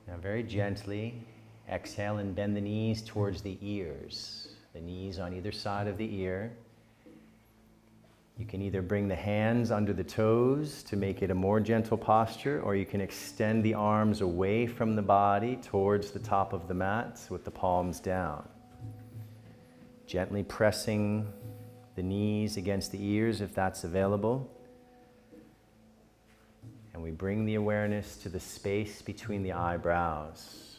Now very gently, exhale and bend the knees towards the ears. The knees on either side of the ear. You can either bring the hands under the toes to make it a more gentle posture, or you can extend the arms away from the body towards the top of the mat with the palms down. Gently pressing the knees against the ears if that's available. And we bring the awareness to the space between the eyebrows.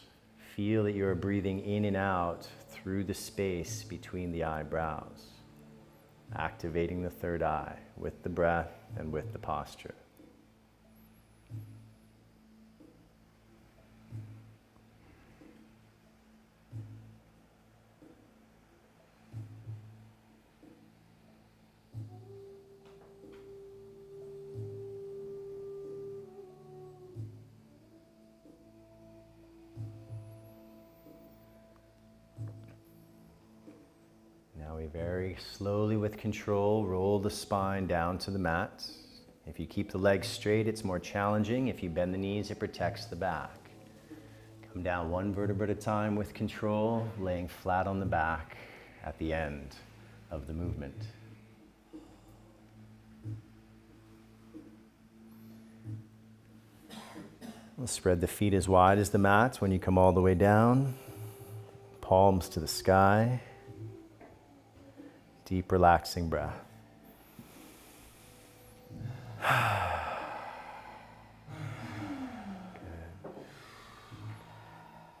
Feel that you're breathing in and out through the space between the eyebrows. Activating the third eye with the breath and with the posture. Now we very slowly, with control, roll the spine down to the mat. If you keep the legs straight, it's more challenging. If you bend the knees, it protects the back. Come down one vertebra at a time with control, laying flat on the back at the end of the movement. We'll spread the feet as wide as the mat when you come all the way down. Palms to the sky. Deep, relaxing breath. Good.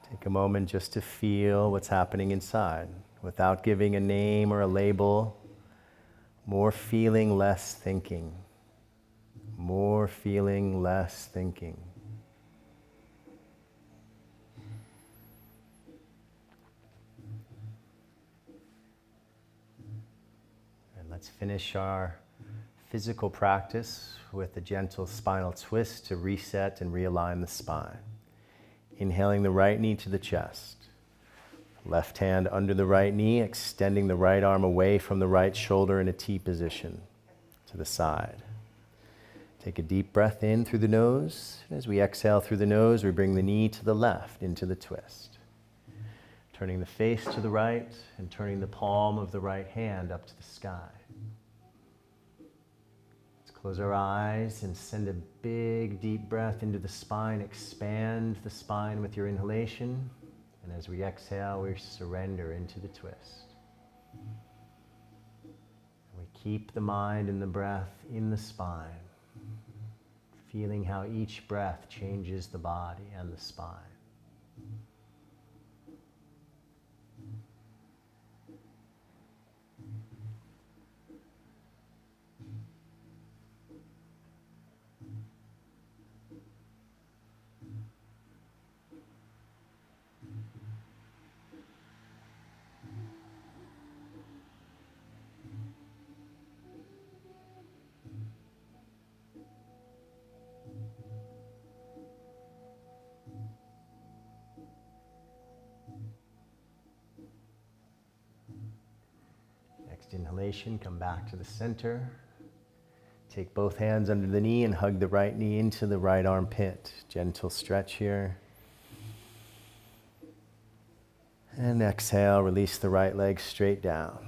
Take a moment just to feel what's happening inside without giving a name or a label. More feeling, less thinking. More feeling, less thinking. Let's finish our physical practice with a gentle spinal twist to reset and realign the spine. Inhaling the right knee to the chest. Left hand under the right knee, extending the right arm away from the right shoulder in a T position to the side. Take a deep breath in through the nose. As we exhale through the nose, we bring the knee to the left into the twist. Turning the face to the right and turning the palm of the right hand up to the sky. Let's close our eyes and send a big deep breath into the spine. Expand the spine with your inhalation. And as we exhale, we surrender into the twist. And we keep the mind and the breath in the spine, feeling how each breath changes the body and the spine. Next inhalation, come back to the center. Take both hands under the knee and hug the right knee into the right armpit. Gentle stretch here. And exhale, release the right leg straight down.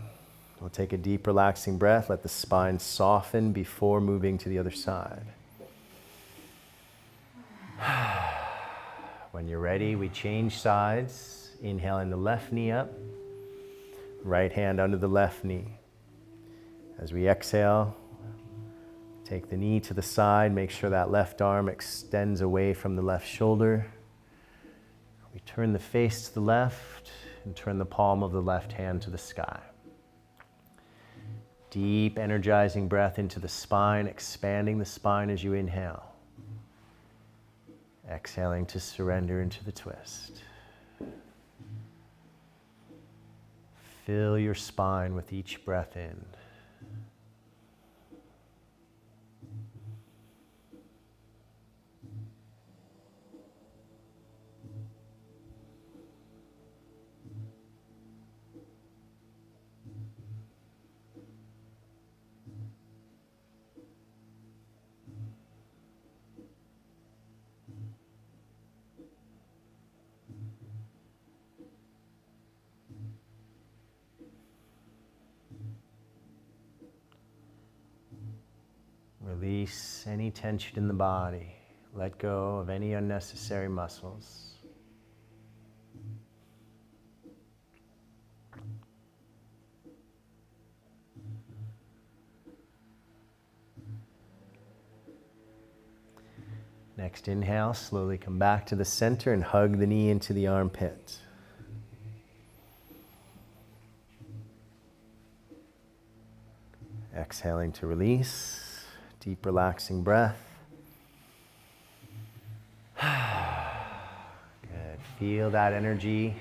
We'll take a deep, relaxing breath. Let the spine soften before moving to the other side. When you're ready, we change sides. Inhaling the left knee up. Right hand under the left knee. As we exhale, take the knee to the side. Make sure that left arm extends away from the left shoulder. We turn the face to the left and turn the palm of the left hand to the sky. Deep, energizing breath into the spine, expanding the spine as you inhale. Exhaling to surrender into the twist. Fill your spine with each breath in. Release any tension in the body. Let go of any unnecessary muscles. Next inhale, slowly come back to the center and hug the knee into the armpit. Exhaling to release. Deep, relaxing breath. Good. Feel that energy.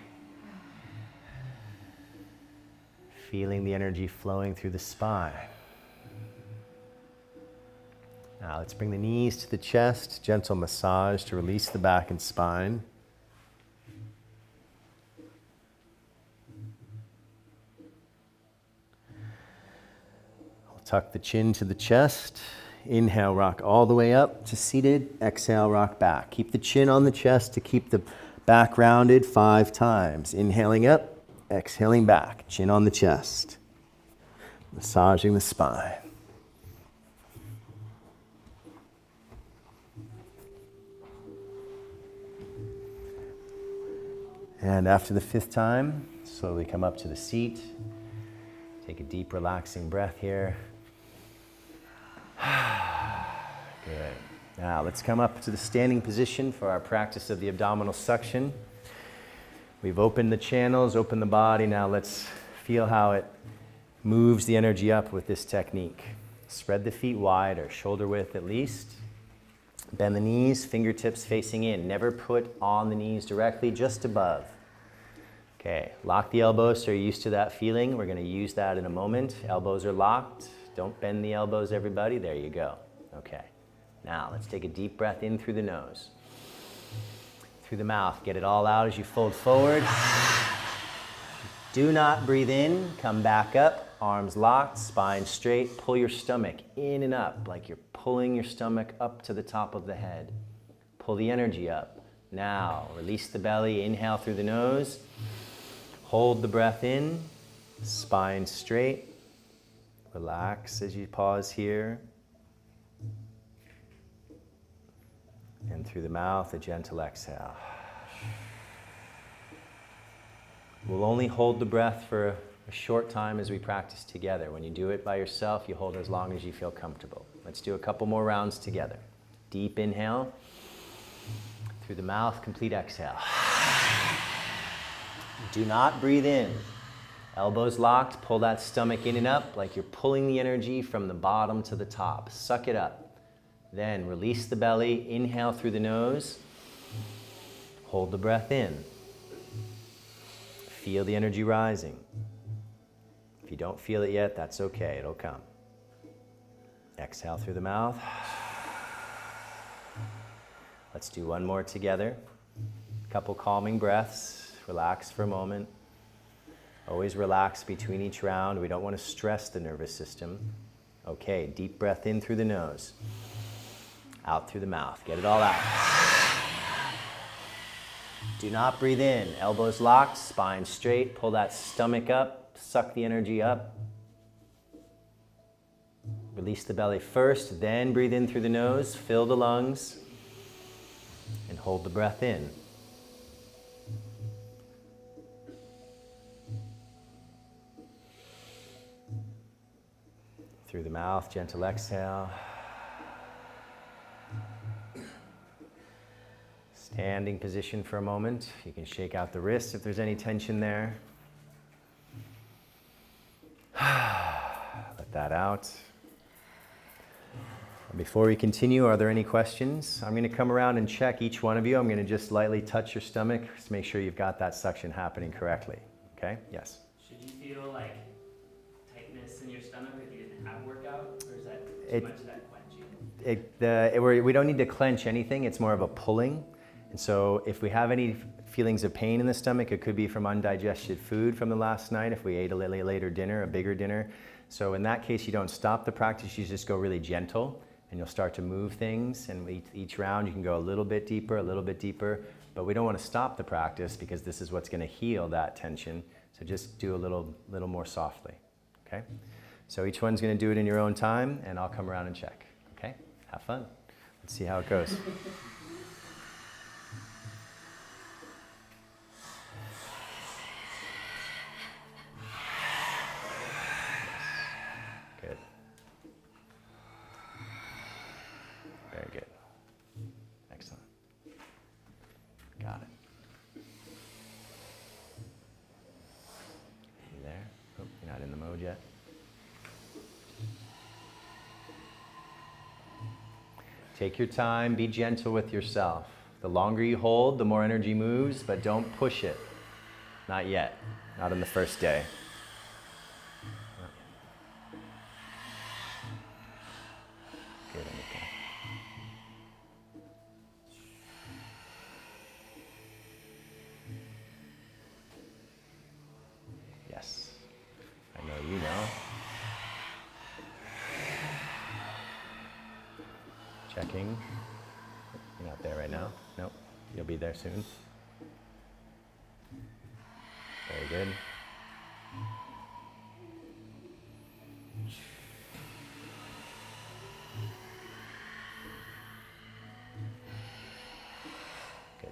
Feeling the energy flowing through the spine. Now let's bring the knees to the chest. Gentle massage to release the back and spine. We'll tuck the chin to the chest. Inhale, rock all the way up to seated. Exhale, rock back. Keep the chin on the chest to keep the back rounded 5 times. Inhaling up, exhaling back. Chin on the chest. Massaging the spine. And after the 5th time, slowly come up to the seat. Take a deep, relaxing breath here. Good. Now let's come up to the standing position for our practice of the abdominal suction. We've opened the channels, opened the body. Now let's feel how it moves the energy up with this technique. Spread the feet wide, or shoulder width at least. Bend the knees, fingertips facing in. Never put on the knees directly, just above. Okay, lock the elbows so you're used to that feeling. We're going to use that in a moment. Elbows are locked. Don't bend the elbows, everybody. There you go. Okay. Now, let's take a deep breath in through the nose. Through the mouth. Get it all out as you fold forward. Do not breathe in. Come back up. Arms locked, spine straight. Pull your stomach in and up like you're pulling your stomach up to the top of the head. Pull the energy up. Now, release the belly. Inhale through the nose. Hold the breath in. Spine straight. Relax as you pause here. And through the mouth, a gentle exhale. We'll only hold the breath for a short time as we practice together. When you do it by yourself, you hold as long as you feel comfortable. Let's do a couple more rounds together. Deep inhale. Through the mouth, complete exhale. Do not breathe in. Elbows locked, pull that stomach in and up like you're pulling the energy from the bottom to the top. Suck it up. Then release the belly, inhale through the nose. Hold the breath in. Feel the energy rising. If you don't feel it yet, that's okay, it'll come. Exhale through the mouth. Let's do one more together. A couple calming breaths. Relax for a moment. Always relax between each round. We don't want to stress the nervous system. Okay, deep breath in through the nose. Out through the mouth. Get it all out. Do not breathe in. Elbows locked, spine straight. Pull that stomach up. Suck the energy up. Release the belly first, then breathe in through the nose. Fill the lungs. And hold the breath in. Through the mouth, gentle exhale. Standing position for a moment. You can shake out the wrists if there's any tension there. Let that out. Before we continue, are there any questions? I'm going to come around and check each one of you. I'm going to just lightly touch your stomach to make sure you've got that suction happening correctly. Okay? Yes? Should you feel like tightness in your stomach if you didn't have workout? Or is that too much of that clenching? We don't need to clench anything. It's more of a pulling. And so if we have any feelings of pain in the stomach, it could be from undigested food from the last night if we ate a later dinner, a bigger dinner. So in that case, you don't stop the practice. You just go really gentle. And you'll start to move things, and each round you can go a little bit deeper, but we don't want to stop the practice because this is what's going to heal that tension. So just do a little more softly, okay? So each one's going to do it in your own time, and I'll come around and check, okay? Have fun. Let's see how it goes. Good. Very good. Excellent. Got it. You there? Oh, you're not in the mode yet. Take your time. Be gentle with yourself. The longer you hold, the more energy moves, but don't push it. Not yet. Not on the first day. Good, Anika. Yes, I know you know. Checking. You're not there right now? Nope. You'll be there soon. Very good. Good.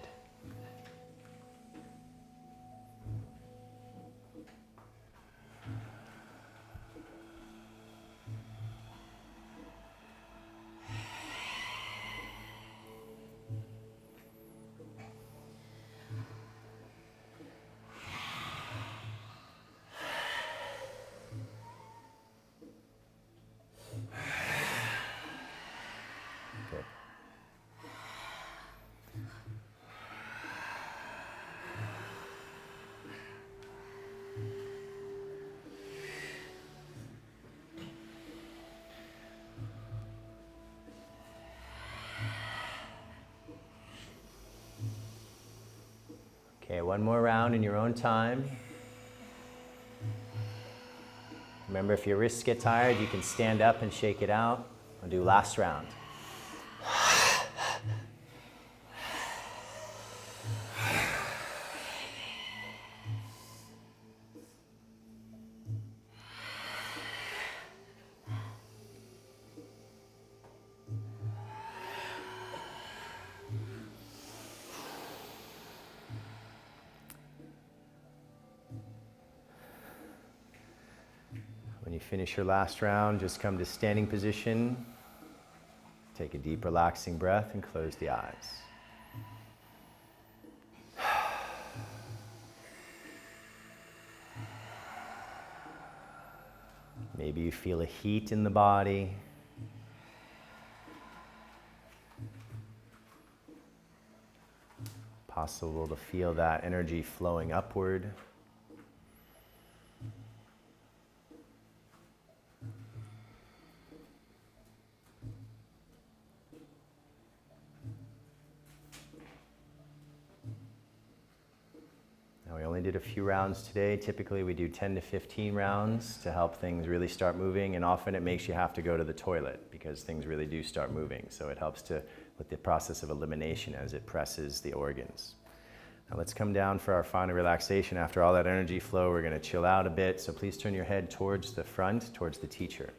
Good. Okay, one more round in your own time. Remember, if your wrists get tired, you can stand up and shake it out. We'll do last round. When you finish your last round, just come to standing position. Take a deep, relaxing breath and close the eyes. Maybe you feel a heat in the body. Possible to feel that energy flowing upward. Now we only did a few rounds today. Typically we do 10 to 15 rounds to help things really start moving, and often it makes you have to go to the toilet because things really do start moving. So it helps with the process of elimination as it presses the organs. Now let's come down for our final relaxation. After all that energy flow, we're going to chill out a bit. So please turn your head towards the front, towards the teacher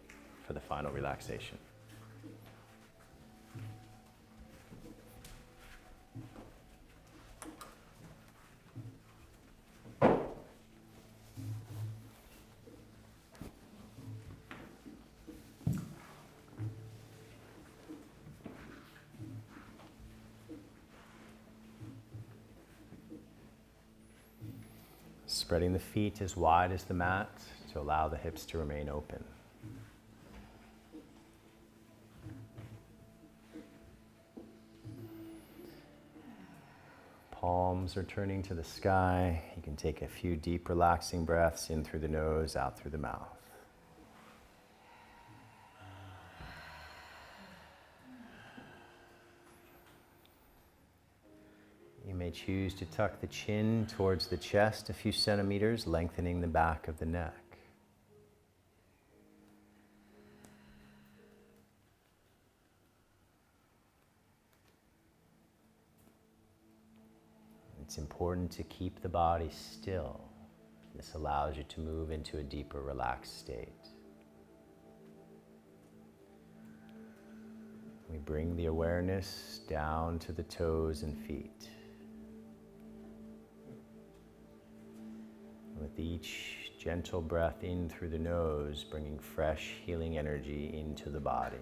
for the final relaxation. Spreading the feet as wide as the mat to allow the hips to remain open. Palms are turning to the sky. You can take a few deep relaxing breaths in through the nose, out through the mouth. You may choose to tuck the chin towards the chest a few centimeters, lengthening the back of the neck. It's important to keep the body still. This allows you to move into a deeper, relaxed state. We bring the awareness down to the toes and feet. With each gentle breath in through the nose, bringing fresh healing energy into the body.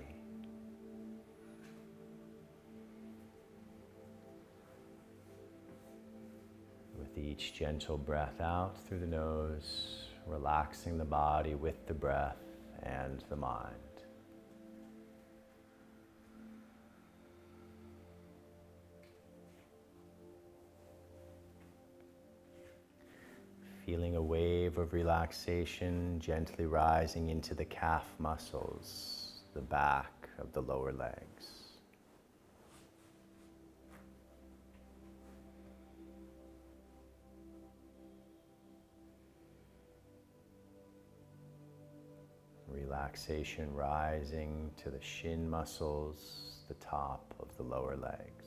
With each gentle breath out through the nose, relaxing the body with the breath and the mind. Feeling a wave of relaxation gently rising into the calf muscles, the back of the lower legs. Relaxation rising to the shin muscles, the top of the lower legs.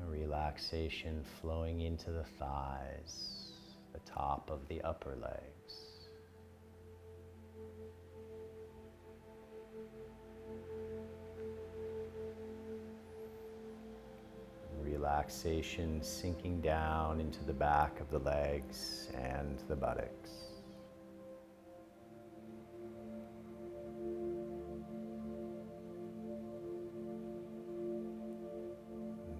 Relaxation flowing into the thighs, the top of the upper legs. Relaxation sinking down into the back of the legs and the buttocks.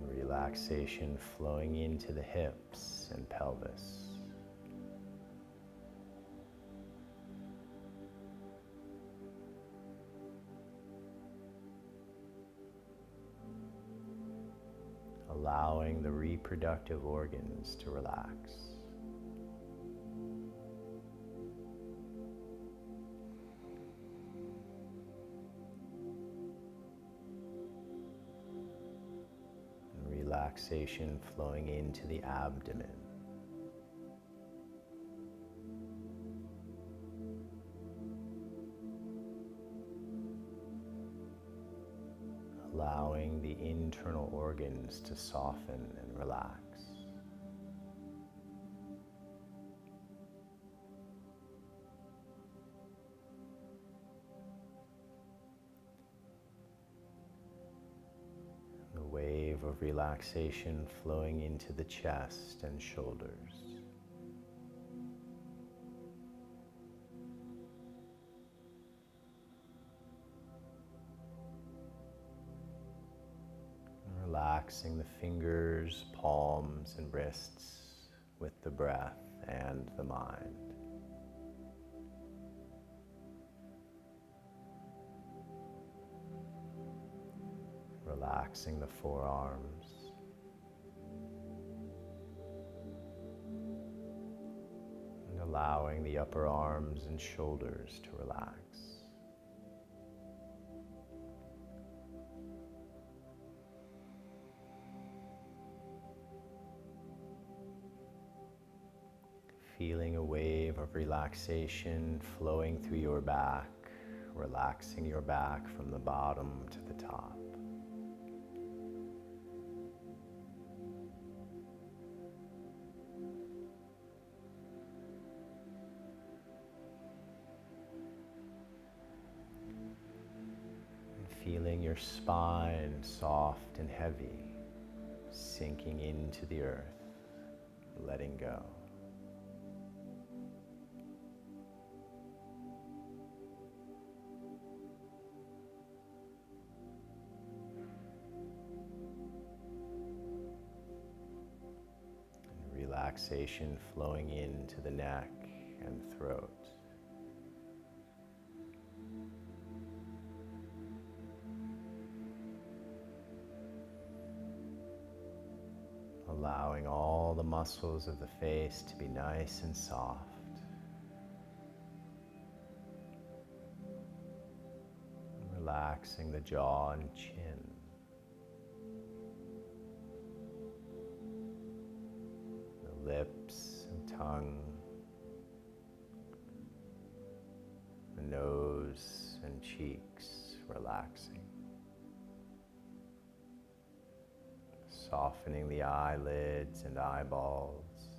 Relaxation flowing into the hips and pelvis. Allowing the reproductive organs to relax. Relaxation flowing into the abdomen. Allowing the internal organs to soften and relax. The wave of relaxation flowing into the chest and shoulders. Relaxing the fingers, palms, and wrists with the breath and the mind. Relaxing the forearms. And allowing the upper arms and shoulders to relax. Relaxation flowing through your back, relaxing your back from the bottom to the top. And feeling your spine soft and heavy, sinking into the earth, letting go. Relaxation flowing into the neck and throat. Allowing all the muscles of the face to be nice and soft. Relaxing the jaw and chin. Lips and tongue, the nose and cheeks relaxing, softening the eyelids and eyeballs,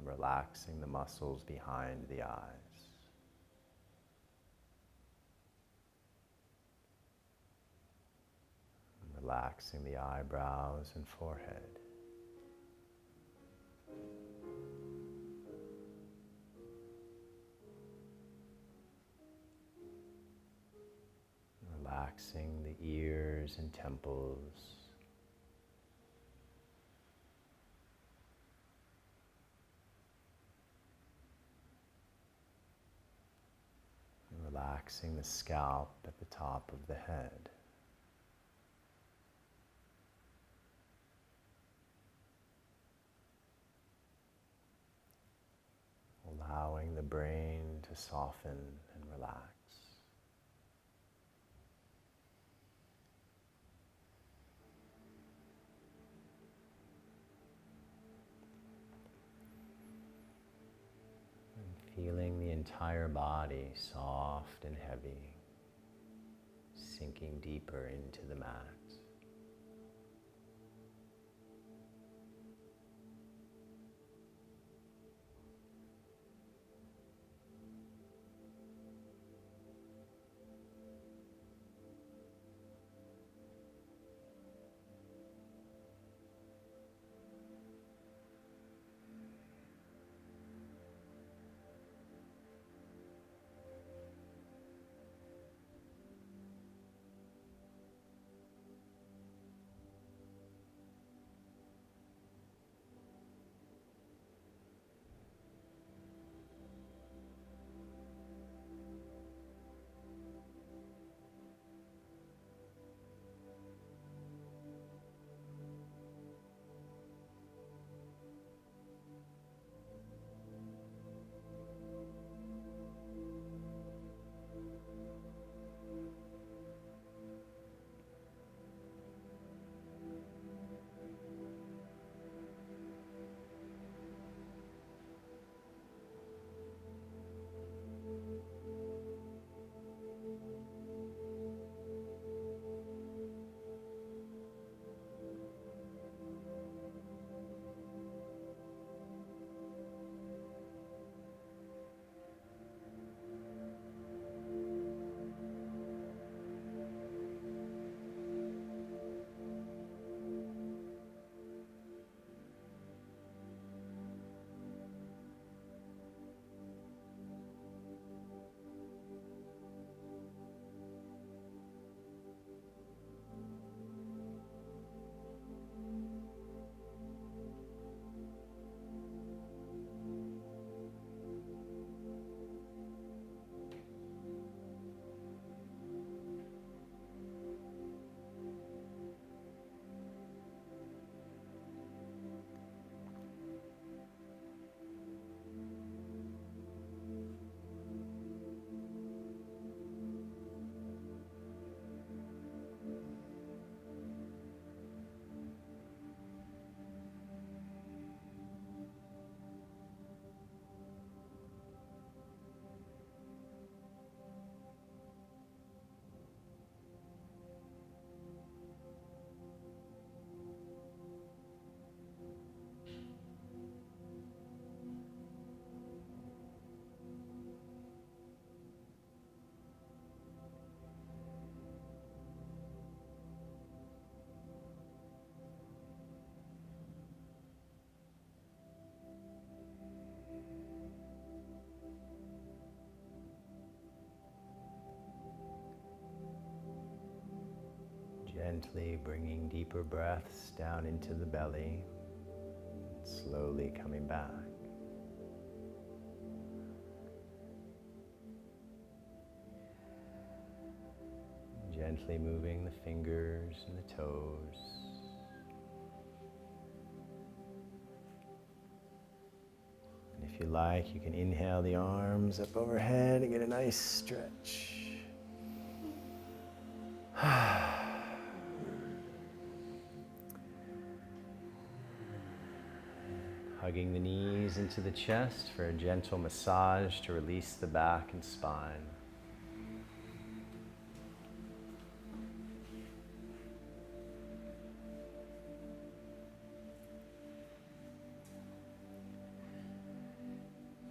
relaxing the muscles behind the eyes. Relaxing the eyebrows and forehead. Relaxing the ears and temples. And relaxing the scalp at the top of the head. Allowing the brain to soften and relax. Feeling the entire body soft and heavy, sinking deeper into the mat. Gently bringing deeper breaths down into the belly, slowly coming back. Gently moving the fingers and the toes. And if you like, you can inhale the arms up overhead and get a nice stretch. Hugging the knees into the chest for a gentle massage to release the back and spine.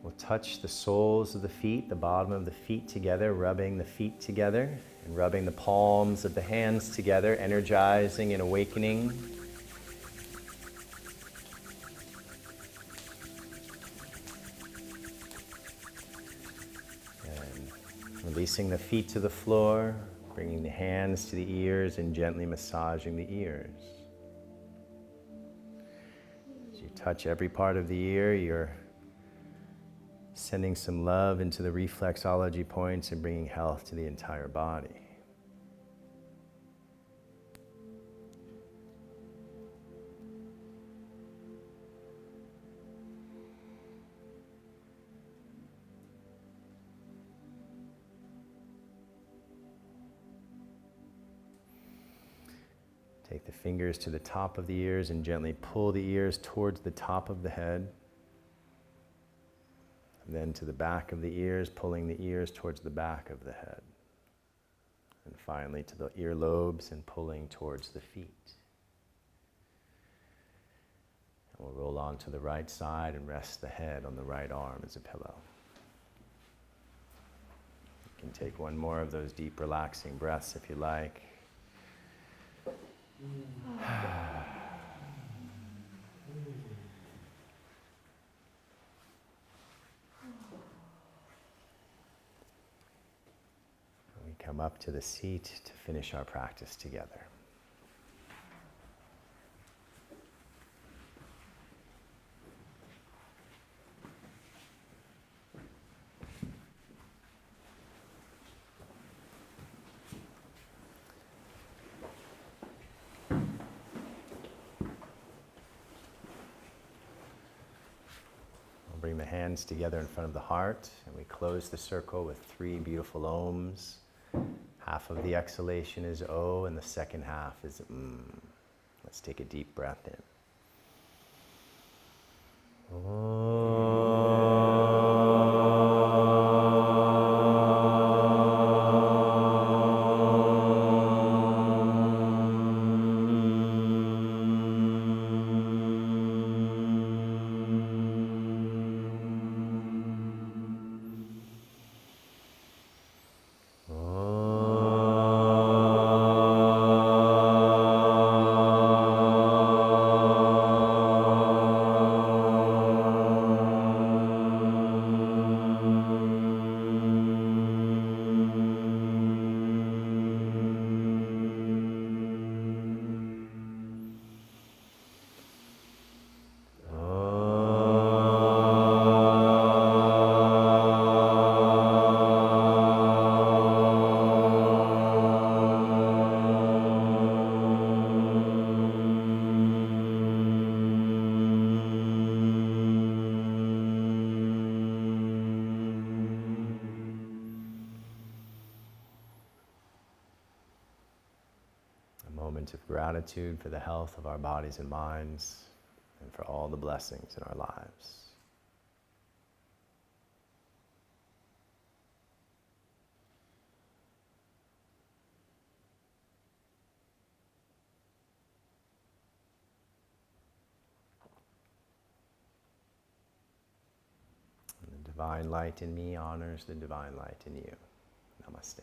We'll touch the soles of the feet, the bottom of the feet together, rubbing the feet together and rubbing the palms of the hands together, energizing and awakening. And releasing the feet to the floor, bringing the hands to the ears and gently massaging the ears. As you touch every part of the ear, you're sending some love into the reflexology points and bringing health to the entire body. Take the fingers to the top of the ears and gently pull the ears towards the top of the head. And then to the back of the ears, pulling the ears towards the back of the head. And finally to the earlobes and pulling towards the feet. And we'll roll on to the right side and rest the head on the right arm as a pillow. You can take one more of those deep relaxing breaths if you like. We come up to the seat to finish our practice together. Bring the hands together in front of the heart, and we close the circle with 3 beautiful Oms. Half of the exhalation is O, and the second half is Let's take a deep breath in. Of gratitude for the health of our bodies and minds and for all the blessings in our lives. And the divine light in me honors the divine light in you. Namaste.